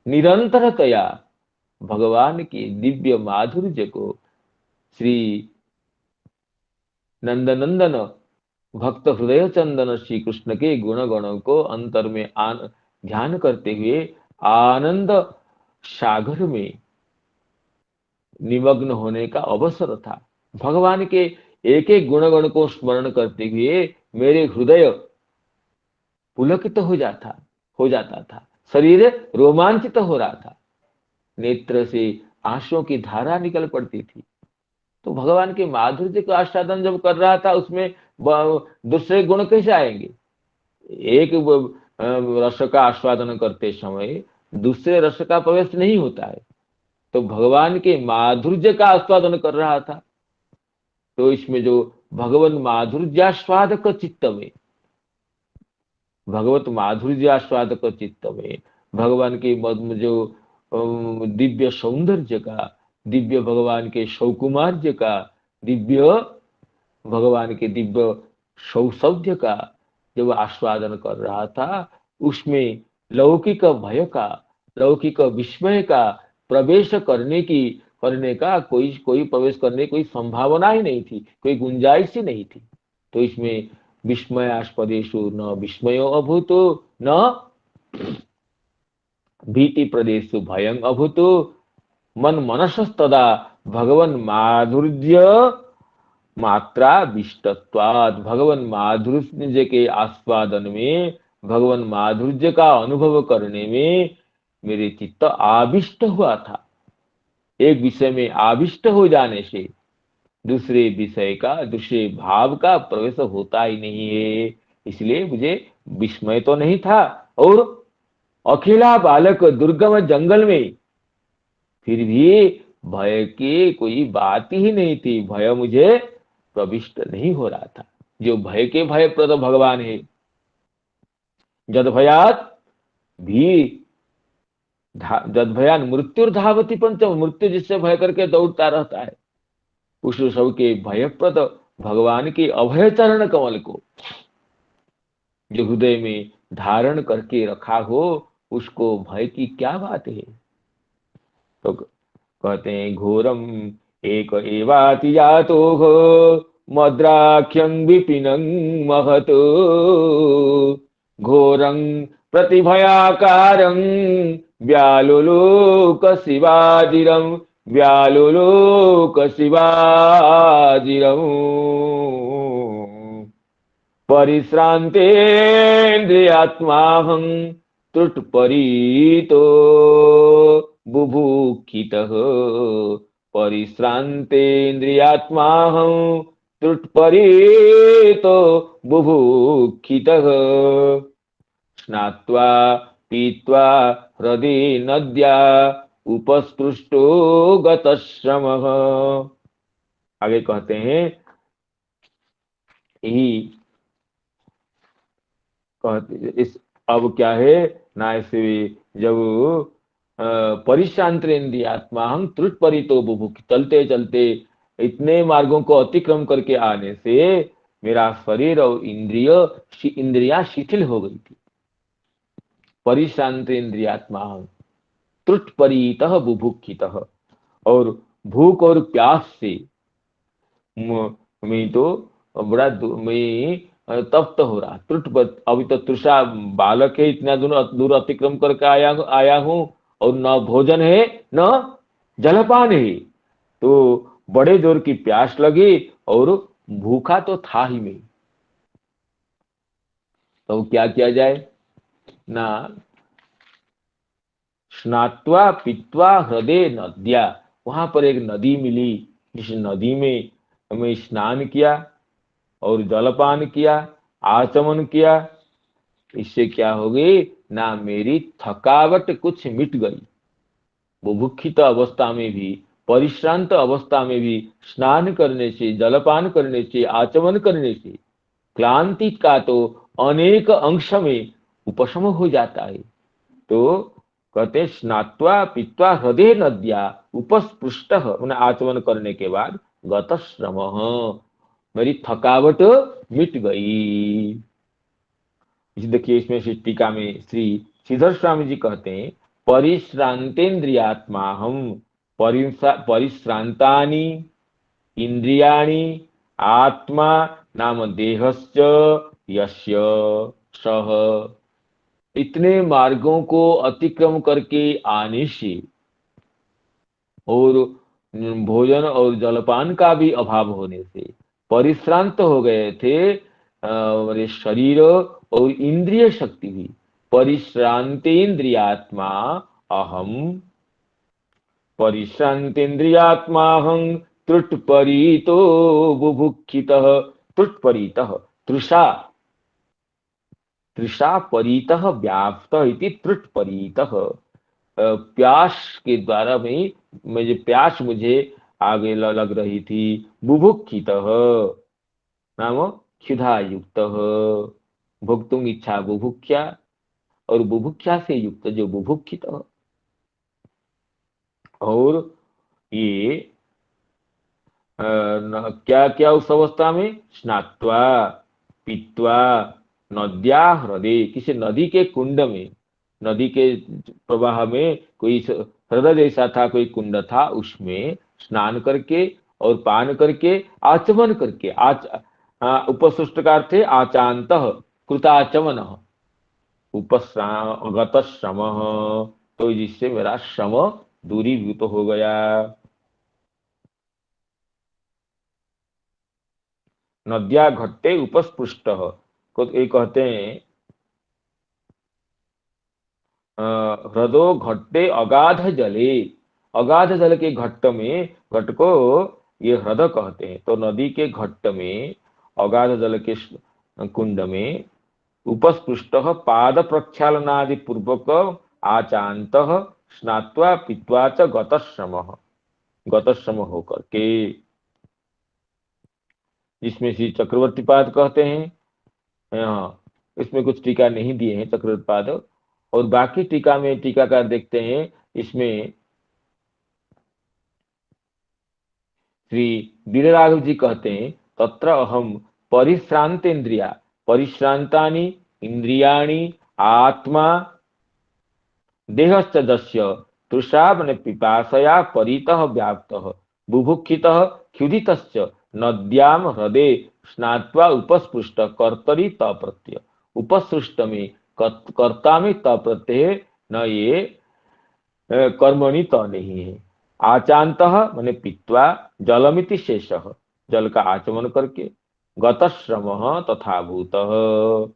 S2: निरंतरतया भगवान की दिव्य माधुर्य को, श्री नंदनंदन भक्त हृदय चंदन श्री कृष्ण के गुणगणों को अंतर में ध्यान करते हुए आनंद सागर में निमग्न होने का अवसर था। भगवान के एक एक गुणगण को स्मरण करते हुए मेरे हृदय पुलकित हो जाता था, शरीर रोमांचित हो रहा था। नेत्र से आंसुओं की धारा निकल पड़ती थी। तो भगवान के माधुर्य का आस्वादन जब कर रहा था, उसमें दूसरे गुण कैसे आएंगे? एक रस का आस्वादन करते समय दूसरे रस का प्रवेश नहीं होता है। तो भगवान के माधुर्य का आस्वादन कर रहा था, तो इसमें जो भगवान माधुर्यास्वादक चित्त में, भगवत माधुर्यास्वादक चित्त में भगवान के जो दिव्य सौंदर्य का, दिव्य भगवान के सौकुमार्य का, दिव्य भगवान के दिव्य सौसौध्य का जब आस्वादन कर रहा था, उसमें लौकिक भय का, लौकिक विस्मय का प्रवेश करने का कोई कोई प्रवेश करने की कोई संभावना ही नहीं थी, कोई गुंजाइश ही नहीं थी। तो इसमें विस्मयास्पदेषु न विस्मयो अभूतो न भीति प्रदेशु भयं अभूतो मन मनसस्तदा भगवन माधुर्य मात्रा विष्टत्वाद। भगवान माधुर्य के आस्वादन में, भगवान माधुर्य का अनुभव करने में मेरे चित्त आविष्ट हुआ था। एक विषय में आविष्ट हो जाने से दूसरे विषय का, दूसरे भाव का प्रवेश होता ही नहीं है। इसलिए मुझे विस्मय तो नहीं था, और अकेला बालक दुर्गम जंगल में फिर भी भय की कोई बात ही नहीं थी, भय मुझे प्रविष्ट नहीं हो रहा था। जो भय के भय प्रद भगवान है, जद भयात भी जद भयान मृत्यु धावती पंचम, मृत्यु जिससे भय करके दौड़ता रहता है, उस सब के भयप्रद भगवान के अभय चरण कमल को जो हृदय में धारण करके रखा हो, उसको भय की क्या बात है? तो कहते हैं घोरम एक एवाति जातो मद्राख्यं विपिनं महतो घोरं प्रतिभयाकारं व्यालोलोक शिवाजिरं व्यालोलोक शिवाजिरं परिश्रान्तेन्द्रियात्माहं त्रुटपरीतो बुभुक्षितः परिश्रान्तेन्द्रियात्माहं त्रुटपरीतो बुभुक्षितः स्नात्वा पीत्वा हृदि नद्या उपस्पृष्टो गतश्रमः। आगे कहते हैं इस अब क्या है ना, ऐसे जब परिशांत्रेन्द्रियात्मा हम त्रुट परितो बुभुक, चलते चलते इतने मार्गों को अतिक्रम करके आने से मेरा शरीर और इंद्रियां शिथिल हो गई थी। परिशांत्रेन्द्रियात्मा त्रुट परितः बुभुक्षितः, और भूख और प्यास से मैं तो बड़ा मैं तप्त हो रहा, अभी तो तृषा, बालक है, इतना दूर अतिक्रम करके आया हूं, और न भोजन है न जलपान है, तो बड़े जोर की प्यास लगी और भूखा तो था ही मैं। तो क्या किया जाए ना, स्नात्वा पीत्वा हृदय नद्या, वहां पर एक नदी मिली, जिस नदी में मैं स्नान किया और जलपान किया, आचमन किया। इससे क्या हो गई ना, मेरी थकावट कुछ मिट गई। बुभुक्षित अवस्था में भी, परिश्रांत अवस्था में भी स्नान करने से, जलपान करने से, आचमन करने से क्लांति का तो अनेक अंश में उपशम हो जाता है। तो कहते स्नात्वा पीत्वा हृदय नद्या उपस्पृष्ट, आचमन करने के बाद गतश्रम, मेरी थकावट मिट गई। देखिए इसमें से टीका में श्री श्रीधर स्वामी जी कहते हैं परिश्रांतेन्द्रियात्मा हम परिश्रांतानि इंद्रियाणि आत्मा नाम देहश्च यस्य सह। इतने मार्गों को अतिक्रम करके आने से और भोजन और जलपान का भी अभाव होने से परिश्रांत हो गए थे मेरे शरीर और इंद्रिय शक्ति भी। परिश्रांतेन्द्रियात्मा अहम परिश्रान्तेन्द्रियात्माहं त्रुट्परीतो बुभुक्षितः। त्रुट्परीतः, तृषा, तृषा परितः व्याप्त इति त्रुट्परीतः। प्यास के द्वारा मुझे प्यास मुझे आगे लग रही थी। बुभुक्षितः नाम क्षुधा युक्त, भोक्तुम इच्छा बुभुक्षा, और बुभुक्षा से युक्त जो बुभुक्षित। और ये क्या क्या उस अवस्था में? स्नात्वा, पीत्वा, नद्या हृदय, किसी नदी के कुंड में, नदी के प्रवाह में कोई हृदय जैसा था, कोई कुंड था, उसमें स्नान करके और पान करके, आचमन करके, उपसृष्ट का अर्थ है आचांत, कृताचमन, उपगत श्रम, तो जिससे मेरा श्रम दूरीभूत हो गया। नद्या घट्टे उपस्पृष्ट को ये कहते हैं हृदो घट्टे अगाध जले, अगाध जल के घट्ट में, घट को ये हृदय कहते हैं। तो नदी के घट्ट में, अगाध जल के कुंड में उपस्पृष्ट पाद प्रक्षालनादि पूर्वक आचांत स्नात्वा पीत्वा च गतश्रम होकर के, जिसमें श्री चक्रवर्ती पाद कहते हैं। हाँ, इसमें कुछ टीका नहीं दिए हैं चक्रवर्ती पाद, और बाकी टीका में टीकाकार देखते हैं, इसमें श्री वीरराघव जी कहते हैं तत्र अहम परिश्रांतेन्द्रिया, परिश्रांतानि इंद्रियाणि आत्मा देहश्च दस्य तृषा मैंने पिपासया परितः व्याप्तः बुभुक्षितः क्षुधितश्च नद्याम हृदय स्नात्वा उपस्पृष्ट कर्तरी त प्रत्यय। उपसृष्ट में कर्ता में त प्रत्यय न, ये कर्मणि त नहीं है। आचांत माने पीत्वा जलमिति शेषः, जल का आचमन करके, गतश्रम तथा भूतः।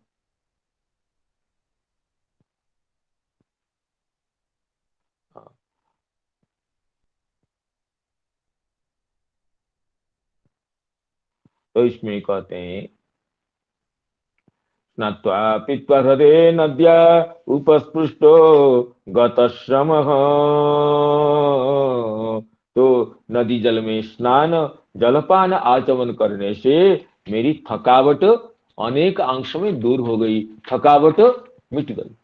S2: तो इसमें कहते हैं स्नात्वा पीत्वा हृदय नद्या उपस्पृष्टो गतश्रमः। तो नदी जल में स्नान, जलपान, आचमन करने से मेरी थकावट अनेक अंश में दूर हो गई, थकावट मिट गई।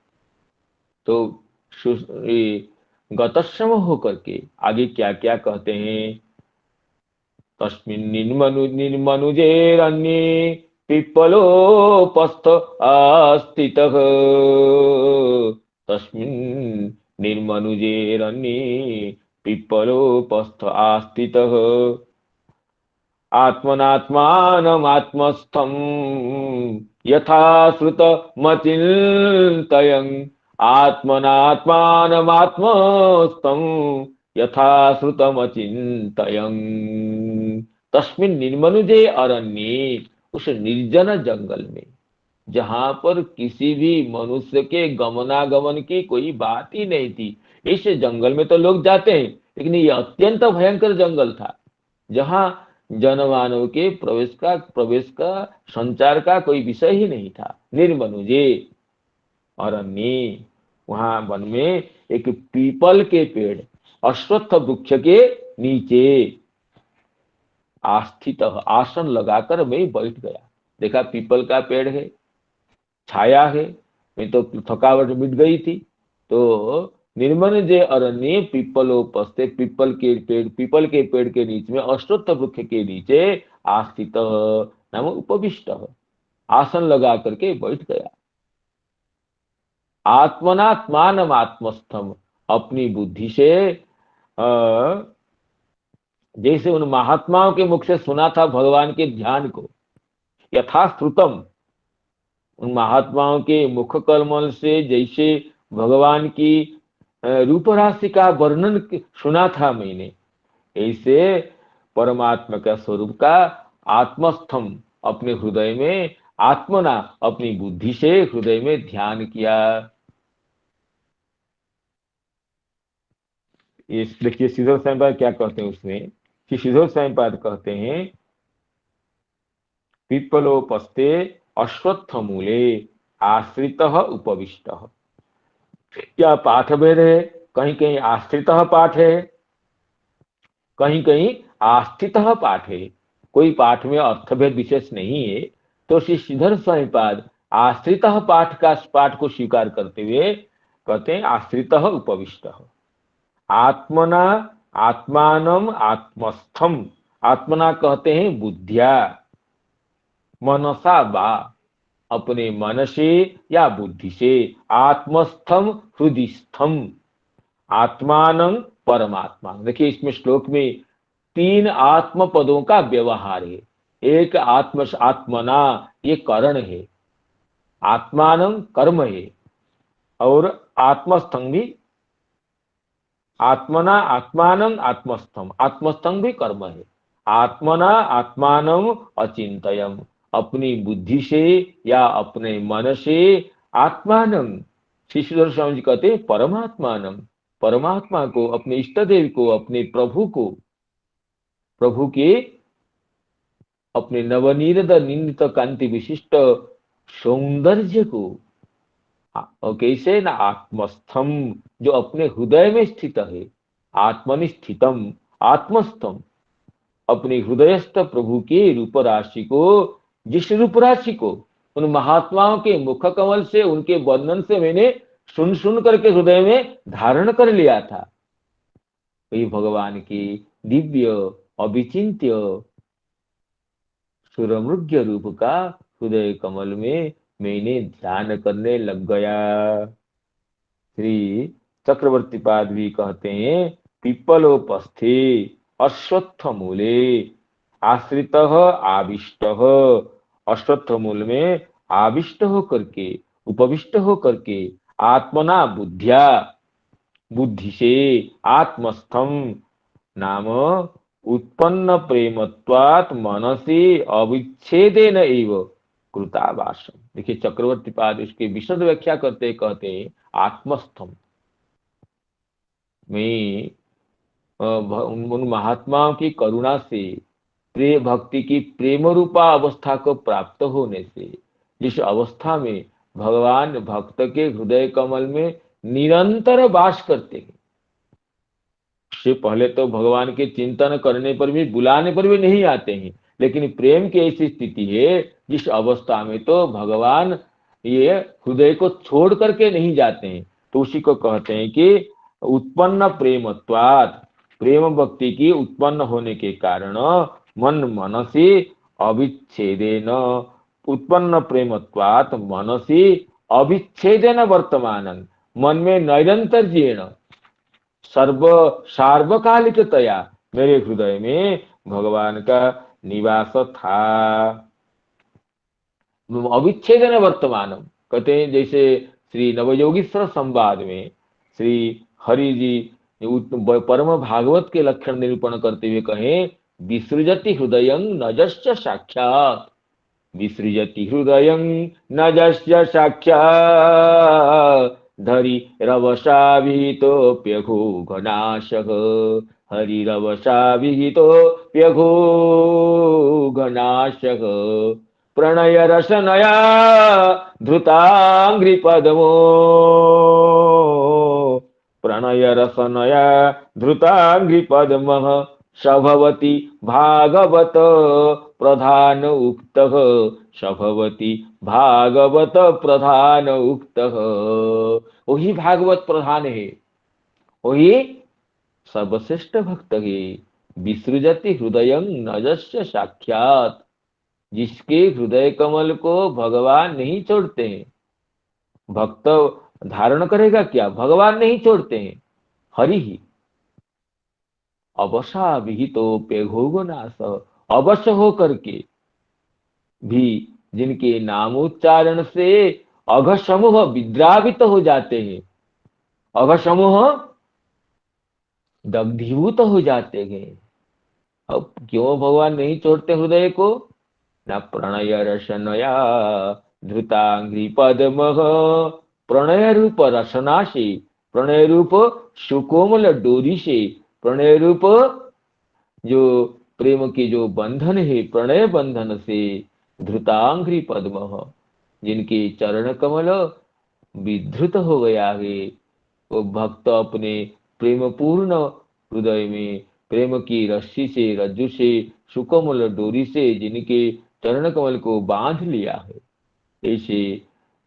S2: तो गतश्रम होकर के आगे क्या क्या कहते हैं? तस्मिन् निर्मनुजेरन्ये पिप्पलोपस्थ आस्थितः। तस्मिन् निर्मनुजेरन्ये पिप्पलोपस्थ आस्थितः। आत्मनात्मानमात्मस्थं यथा श्रुतमचिन्तयन्। आत्मनात्मानमात्मस्थं यथा श्रुतमचिन्तयन्। तस्मिन् निर्मनुजे अरण्ये, उस निर्जन जंगल में, जहां पर किसी भी मनुष्य के गमनागमन की कोई बात ही नहीं थी। इस जंगल में तो लोग जाते हैं, लेकिन ये अत्यंत भयंकर जंगल था, जहां जनमानव के प्रवेश का संचार का कोई विषय ही नहीं था। निर्मनुजे अरण्ये, वहां वन में एक पीपल के पेड़, अश्वत्थ वृक्ष के नीचे आस्थित, आसन लगाकर मैं बैठ गया। देखा पीपल का पेड़ है, छाया है, मैं तो थकावट मिट गई थी। तो निर्मन जे अरण्य पीपलोपस्थे, पीपल के पेड़ के नीचे में, अश्वत्थ वृक्ष के नीचे आस्थित नाम उपविष्ट, आसन लगा करके बैठ गया। आत्मनात्मान आत्मस्थम, अपनी बुद्धि से, जैसे उन महात्माओं के मुख से सुना था भगवान के ध्यान को, यथाश्रुतम, उन महात्माओं के मुख कलमल से जैसे भगवान की रूप राशि का वर्णन सुना था मैंने, ऐसे परमात्मा का स्वरूप का आत्मस्थम अपने हृदय में, आत्मना अपनी बुद्धि से हृदय में ध्यान किया। ये देखिए श्रीधर स्वयंपाद क्या कहते हैं उसमें कि श्रीधर स्वयंपाद कहते हैं पिप्पलोपस्थे अश्वत्थ मूले आश्रित उपविष्ट। क्या पाठ भेद है? कहीं कहीं आश्रित पाठ है, कहीं कहीं आस्थित पाठ है। कोई पाठ में अर्थभेद विशेष नहीं है। तो श्री श्रीधर स्वयंपाद आश्रित पाठ को स्वीकार करते हुए कहते हैं आश्रित उपविष्ट। आत्मना आत्मानम आत्मस्थम, आत्मना कहते हैं बुद्धिया, मनसा वा, अपने मन से या बुद्धि से, आत्मस्थम हृदयस्थम, आत्मानं परमात्मा। देखिए इसमें श्लोक में तीन आत्म पदों का व्यवहार है। एक आत्मना ये करण है, आत्मानं कर्म है, और आत्मस्थं भी, आत्मना आत्मानं आत्मस्थम, आत्मस्थं भी कर्म है। आत्मना आत्मानं अचिंतयम, अपनी बुद्धि से या अपने मन से, आत्मानं, श्रीधर स्वामी जी कहते हैं परमात्मानं, परमात्मा को, अपने इष्ट देव को, अपने प्रभु को, प्रभु के अपने नवनीरद निंदित कांति विशिष्ट सौंदर्य को, और कैसे ना आत्मस्थम, जो अपने हृदय में स्थित है, आत्मनि स्थितम आत्मस्थम, अपने हृदयस्थ प्रभु के रूप राशि को, जिस रूप राशि को उन महात्माओं के मुख कमल से, उनके वर्णन से मैंने सुन सुन करके हृदय में धारण कर लिया था, वही भगवान की दिव्य अविचिंत्य सुरमृग्य रूप का हृदय कमल में मैंने ध्यान करने लग गया। श्री चक्रवर्ती पाद भी कहते हैं पिप्पलोपस्थे अश्वत्थ मूले आश्रित आविष्ट, अश्वत्थ मूल में आविष्ट होकर के, उपविष्ट होकर के, आत्मना बुद्धिया, बुद्धि से, आत्मस्थम नाम उत्पन्न प्रेमत्वात् मनसी अविच्छेदेन एव कृतावासम। देखिए चक्रवर्ती पाद इसके विशद व्याख्या करते कहते हैं आत्मस्थम में उन महात्माओं की करुणा से, प्रेम भक्ति की प्रेम रूपा अवस्था को प्राप्त होने से, जिस अवस्था में भगवान भक्त के हृदय कमल में निरंतर वास करते हैं, से पहले तो भगवान के चिंतन करने पर भी, बुलाने पर भी नहीं आते हैं, लेकिन प्रेम की ऐसी स्थिति है जिस अवस्था में तो भगवान ये हृदय को छोड़ करके नहीं जाते हैं। तो उसी को कहते हैं कि उत्पन्न प्रेमत्वात्, प्रेम भक्ति की उत्पन्न होने के कारण मन मनसी अविच्छेदेन, उत्पन्न प्रेमत्वात् मनसी अविच्छेदेन वर्तमानं, मन में निरंतर सर्व सार्वकालिकतया मेरे हृदय में भगवान का निवास था। अविच्छेदन वर्तमान कहते हैं, जैसे श्री नवयोगीश्वर संवाद में श्री हरि जी परम भागवत के लक्षण निरूपण करते हुए कहें विसृजति हृदय नजस्य साक्षात, विसृजति हृदय नजस्य साक्षात, धरी रवसा विहितोऽप्यघो घनाशः, हरिरवसा विहितोऽप्यघो घनाशः, प्रणय रसनया धृतांघ्रि पद्मो, प्रणय रसनया धृतांघ्रि पद्मः, सभवति भागवत प्रधान उक्तः, सभवति भागवत प्रधान उक्तः। वही भागवत प्रधान है, वही सर्वश्रेष्ठ भक्त है। विसृजति हृदय नजस्य साक्षात, जिसके हृदय कमल को भगवान नहीं छोड़ते हैं। भक्त धारण करेगा क्या? भगवान नहीं छोड़ते हैं, हरि ही। अवसा विहितोऽप्यघोनाश, अवश्य हो करके भी जिनके नामोच्चारण से अघ समूह विद्रावित हो जाते हैं, अघ समूह दग्धीभूत हो जाते हैं। अब क्यों भगवान नहीं छोड़ते हृदय को? न प्रणय रसनया धृतांघ्रि पद्मः, प्रणय रूप रसना से प्रणय रूप सुकोमल डोरी से, प्रणय रूप जो प्रेम की जो बंधन है, प्रणय बंधन से धृतांघ्रि पद्म, जिनके चरण कमल विधृत हो गया है, वो भक्त अपने प्रेम पूर्ण हृदय में प्रेम की रस्सी से, रज्जु से, सुकोमल डोरी से जिनके चरण कमल को बांध लिया है, ऐसे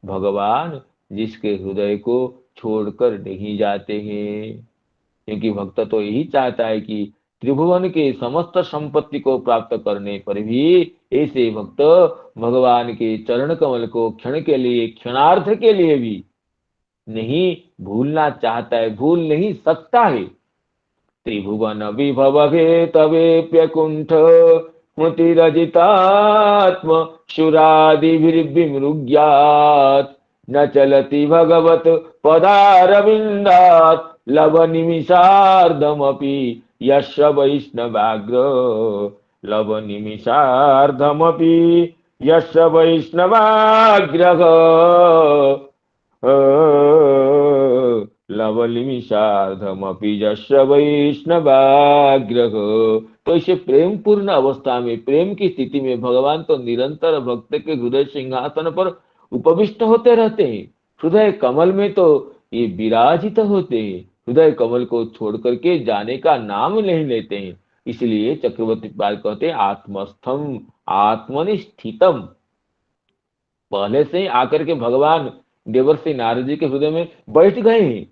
S2: भगवान जिसके हृदय को छोड़कर नहीं जाते हैं। क्योंकि भक्त तो यही चाहता है कि त्रिभुवन के समस्त संपत्ति को प्राप्त करने पर भी ऐसे भक्त भगवान के चरण कमल को क्षण के लिए, क्षणार्ध के लिए भी नहीं भूलना चाहता है, भूल नहीं सकता है। त्रिभुवन विभवे तवेप्यकुंठ स्मृतिरजितात्म शुरादिभिर्विमृग्यात्, न चलति भगवत पदारविन्दात् लव निमिषार्धमपि यस्य वैष्णवाग्र, लव निमिषार्धमपि यस्य वैष्णवाग्रः लवलिमिषार्धमपि यस्य वैष्णवाग्रह। तो इसे प्रेम पूर्ण अवस्था में, प्रेम की स्थिति में भगवान तो निरंतर भक्त के हृदय सिंहासन पर उपविष्ट होते रहते हैं, हृदय कमल में तो ये विराजित होते हैं, हृदय कमल को छोड़ करके जाने का नाम नहीं लेते हैं। इसलिए चक्रवर्ती पाल कहते हैं आत्मस्थम आत्मनि स्थितम, पहले से ही आकर के भगवान देवर्षि नारद जी के हृदय में बैठ गए हैं,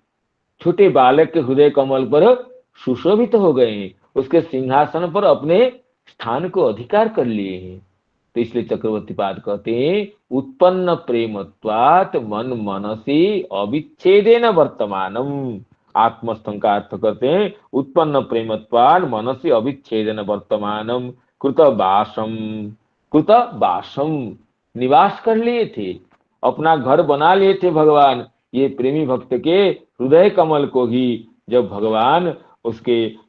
S2: छोटे बालक के हृदय कमल पर सुशोभित हो गए हैं, उसके सिंहासन पर अपने स्थान को अधिकार कर लिए हैं। तो इसलिए चक्रवर्ती पाद कहते हैं उत्पन्न प्रेमत्वात् मन मनसी अविच्छेदेन वर्तमानम। आत्मस्थम का अर्थ करते हैं उत्पन्न प्रेमत्वात् मनसी अविच्छेदेन वर्तमानम, कृत वासम, कृत वासम, निवास कर लिए थे, अपना घर बना लिए थे भगवान ये प्रेमी भक्त के हृदय कमल को ही, जब भगवान उसके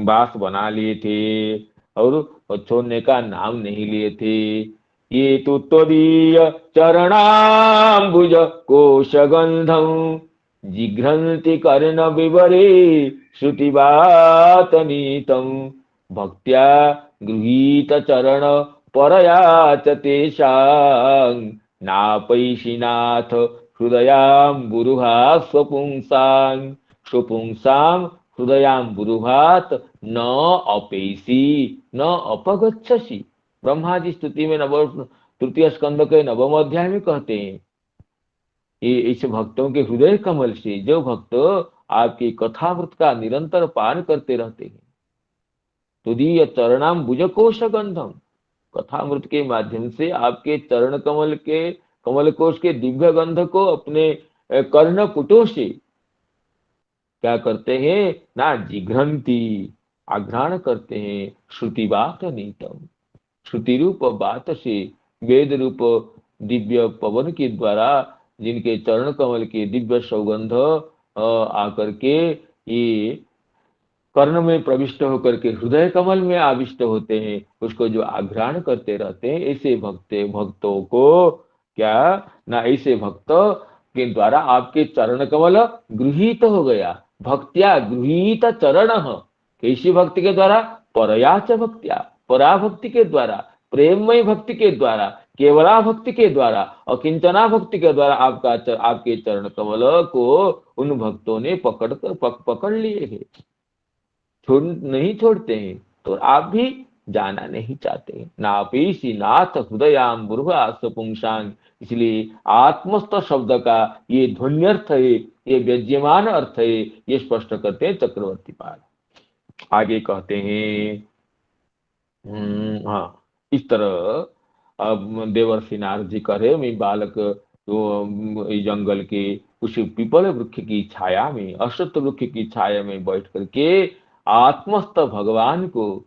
S2: वास बना लिए थे और छोड़ने का नाम नहीं लिए थे। ये तो त्वदीय चरणाम्बुज कोशगंधम जिघ्रन्ति कर्ण विवरे श्रुतिवातनीतम, भक्त्या गृहीत चरण परया च तेषां नापैषिनाथ हृदयाम्बुरुहा स्वपुंसां, स्वपुंसां हृदयाम्बुरुहात् न अपैषि न अपगच्छसि। ब्रह्मा जी स्तुति में नव तृतीय स्कंद के नवम अध्याय में कहते हैं ये इस भक्तों के हृदय कमल से, जो भक्त आपकी कथामृत का निरंतर पान करते रहते हैं, तुदीय चरणाम्बुज कोश गंधम, कथामृत के माध्यम से आपके चरण कमल कोश के दिव्य गंध को अपने कर्ण पुटों से क्या करते हैं ना, जिघ्रंती, आघ्राण करते हैं, श्रुति बात नीतम, श्रुति रूप बात से, वेद रूप दिव्य पवन के द्वारा जिनके चरण कमल के दिव्य सौगंध आकर के ये कर्ण में प्रविष्ट होकर के हृदय कमल में आविष्ट होते हैं, उसको जो आघ्राण करते रहते हैं, ऐसे भक्तों को क्या ना, ऐसे भक्त के द्वारा आपके चरण कमल गृहीत हो गया। भक्त्या गृहीत चरण, कैसी भक्ति के द्वारा, परया च भक्त्या, पराभक्ति के द्वारा, प्रेममय भक्ति के द्वारा, केवला भक्ति के द्वारा, अकिंचना भक्ति के द्वारा आपके चरण कमल को उन भक्तों ने पकड़ लिए है, नहीं छोड़ते हैं। तो आप भी जाना नहीं चाहते हैं। नापीसी नाथ हृदयाम बुर्भा स्वपुंसांग, इसलिए आत्मस्थ शब्द का ये ध्वन्यर्थ है, ये व्यज्यमान अर्थ है, ये स्पष्ट करते हैं चक्रवर्ती पाल। आगे कहते हैं हाँ, इस तरह अब देवर्षि नारद जी कह रहे मैं बालक तो जंगल के उस पीपल वृक्ष की छाया में, अश्वत्थ वृक्ष की छाया में बैठ करके आत्मस्थ भगवान को,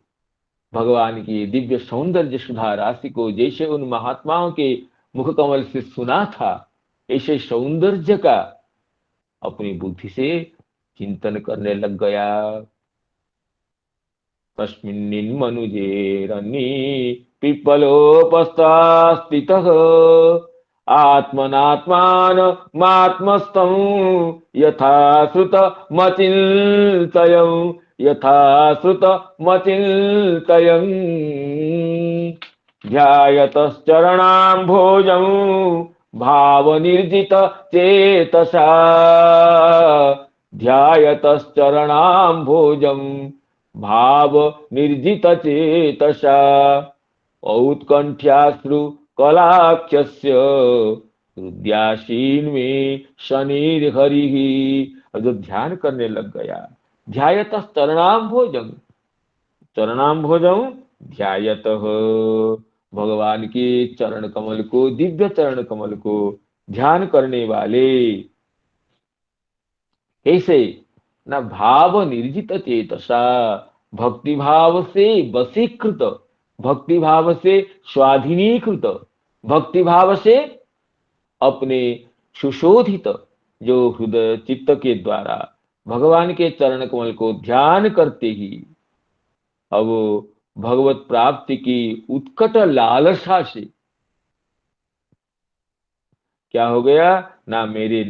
S2: भगवान की दिव्य सौंदर्य सुधा राशि को जैसे उन महात्माओं के मुख कमल से सुना था, ऐसे सौंदर्य का अपनी बुद्धि से चिंतन करने लग गया। तस्मिन्निन्मनुजेरन्नी पिप्पलोपस्था स्थितः आत्मनात्मान मात्मस्थं यथा श्रुत मचिन्तयं यथा श्रुत मचिन्तयं ध्यायतश्चरणाम्भोजं भावनिर्जित चेतसा ध्यायतश्चरणाम्भोजं भाव निर्जित चेतसा औत्कंठ्याश्रु कलाक्षस्य हृदयासीन में शनिर्हरि। अब जो ध्यान करने लग गया, ध्यायत चरणाम भोजम, चरणाम भोजम ध्यायत, भगवान के चरण कमल को, दिव्य चरण कमल को ध्यान करने वाले कैसे ना भाव निर्जित चेतसा, भक्ति भाव से वशीकृत, भक्ति भाव से स्वाधीनीकृत, भक्ति भाव से अपने सुशोधित जो हृदय चित्त के द्वारा भगवान के चरण कमल को ध्यान करते ही अब भगवत प्राप्ति की उत्कट लालसा से क्या हो गया ना, मेरे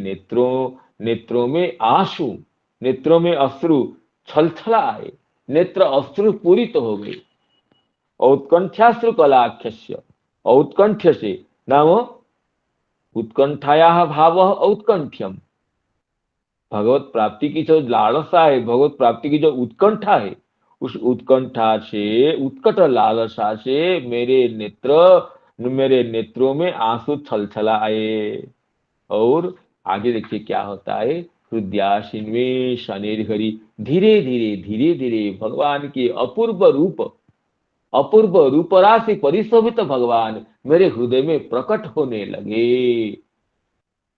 S2: नेत्रों में आंसू, नेत्रों में अश्रु छलछला आए, नेत्र अश्रु पूरित हो गए। औत्कंठ्याश्रु कलाख्यस्य, औत्कंठ्य से नाम उत्कंठाया भाव औत्कंठ्यम, भगवत प्राप्ति की जो लालसा है, भगवत प्राप्ति की जो उत्कंठा है, उस उत्कंठा से, उत्कट लालसा से मेरे नेत्रों में आंसू छलछला आए। और आगे देखिए क्या होता है, हृदयासीन में शनिर्हरि, धीरे धीरे भगवान के अपूर्व रूप राशि परिशोभित भगवान मेरे हृदय में प्रकट होने लगे।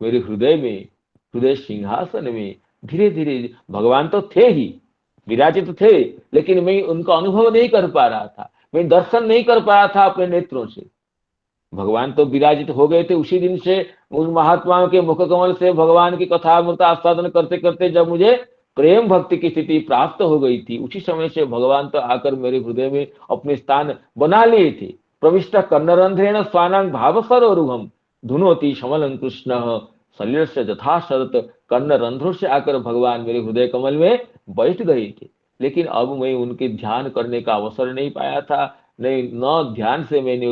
S2: मेरे हृदय में, हृदय सिंहासन में धीरे धीरे भगवान तो थे ही, विराजित तो थे, लेकिन मैं उनका अनुभव नहीं कर पा रहा था, मैं दर्शन नहीं कर पा रहा था अपने नेत्रों से। भगवान तो विराजित हो गए थे उसी दिन से, उस महात्माओं के मुख कमल से भगवान की कथामृत आस्वादन करते करते जब मुझे प्रेम भक्ति की स्थिति प्राप्त हो गई थी, उसी समय से भगवान तो आकर मेरे हृदय में अपने स्थान बना लिए थे। प्रविष्ट कर्णरंध्रेण स्वानांग भाव सरोरुहम धुनोति समलं कृष्ण शरीर से यथा शरत, कर्णरंध्रों से आकर भगवान मेरे हृदय कमल में बैठ गए थे। लेकिन अब मैं उनके ध्यान करने का अवसर नहीं पाया था, नहीं, न ध्यान से मैंने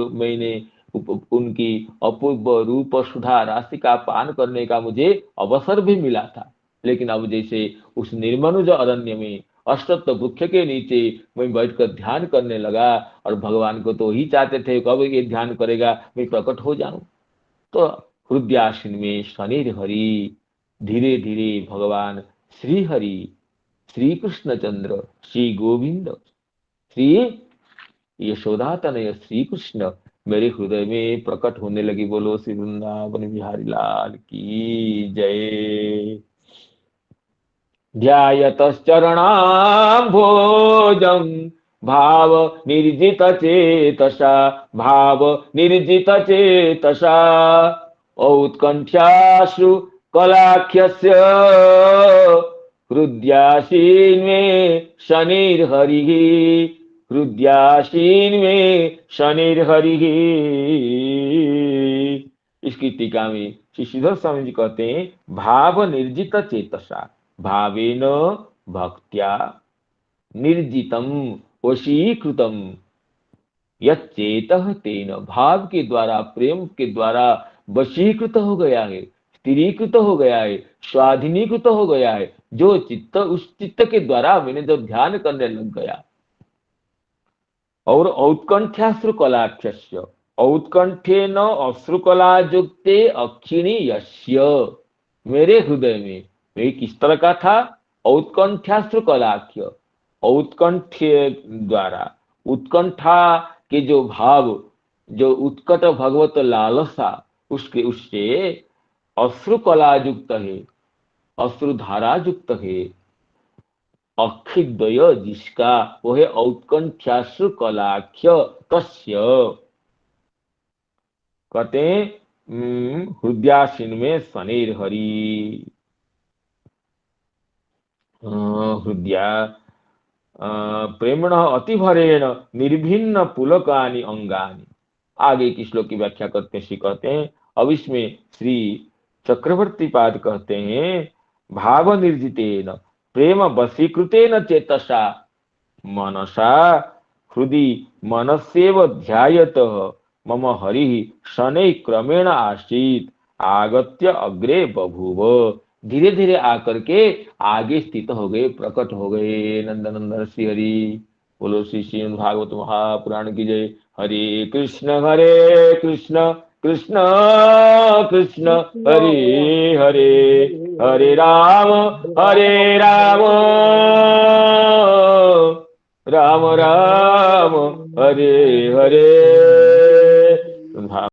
S2: उनकी अपूर्व रूप सुधा राशि का पान करने का मुझे अवसर भी मिला था। लेकिन अब जैसे उस निर्मनुज अरण्य में अश्वत्थ वृक्ष के नीचे मैं बैठकर ध्यान करने लगा, और भगवान को तो ही चाहते थे कब ये ध्यान करेगा, मैं प्रकट हो जाऊं। तो हृदयासीन में शनिर्हरि, धीरे धीरे भगवान श्री हरि, श्री कृष्णचंद्र, श्री गोविंद, श्री यशोदा तनय श्री कृष्ण मेरे हृदय में प्रकट होने लगी। बोलो श्री वृंदावन बिहारी लाल की जय। ध्यायतश्चरणाम्भोजं भाव निर्जित चेतसा, भाव निर्जित चेतसा औत्कंठ्याश्रु कलाख्यस्य हृदयासीन में शनिर्हरिः, हृदयासीन में शनिर्हरिः। इसकी टीका में श्री श्रीधर स्वामी जी कहते हैं, भाव निर्जित चेतसा, भावेन भक्त्या निर्जितम वशीकृतम यच्चेतः तेन, भाव के द्वारा, प्रेम के द्वारा वशीकृत हो गया है, स्थिरीकृत हो गया है, स्वाधीनीकृत हो गया है जो चित्त, उस चित्त के द्वारा मैंने जब ध्यान करने लग गया। और औत्कंठ्याश्रु कलाख्यस्य, औत्कंठेन अश्रुकला युक्ते अक्षिणी यस्य, मेरे हृदय में वे किस तरह का था, औत्कंठ्याश्रु कलाख्य, औत्कंठ द्वारा, उत्कंठा के जो भाव, जो उत्कट भगवत लालसा, उससे अश्रु कला युक्त है, अश्रु धारा युक्त है, अक्षिद्वय जिसका, वो है औत्कंठ्याश्रु कलाख्य तस्य। कहते हैं हृदयासीन में शनिर्हरि, हृदया प्रेमण अतिभरेण निर्भिन्न पुलकानि अंगानि। आगे की श्लोक की व्याख्या करते श्री कहते हैं, अब इसमें श्री चक्रवर्ती पाद कहते हैं, भाव निर्जितेन प्रेम वशीकृतेन चेतसा मनसा हृदि मनस्येव ध्यायत मम हरि शनै क्रमेण आसीत आगत्य अग्रे बभूव। धीरे धीरे आकर के आगे स्थित हो गए, प्रकट हो गए। नंदनंदन श्री हरि। बोलो श्री श्रीमद् भागवत महापुराण की जय। हरे कृष्ण कृष्ण कृष्ण कृष्ण हरे हरे, हरे राम राम राम हरे हरे।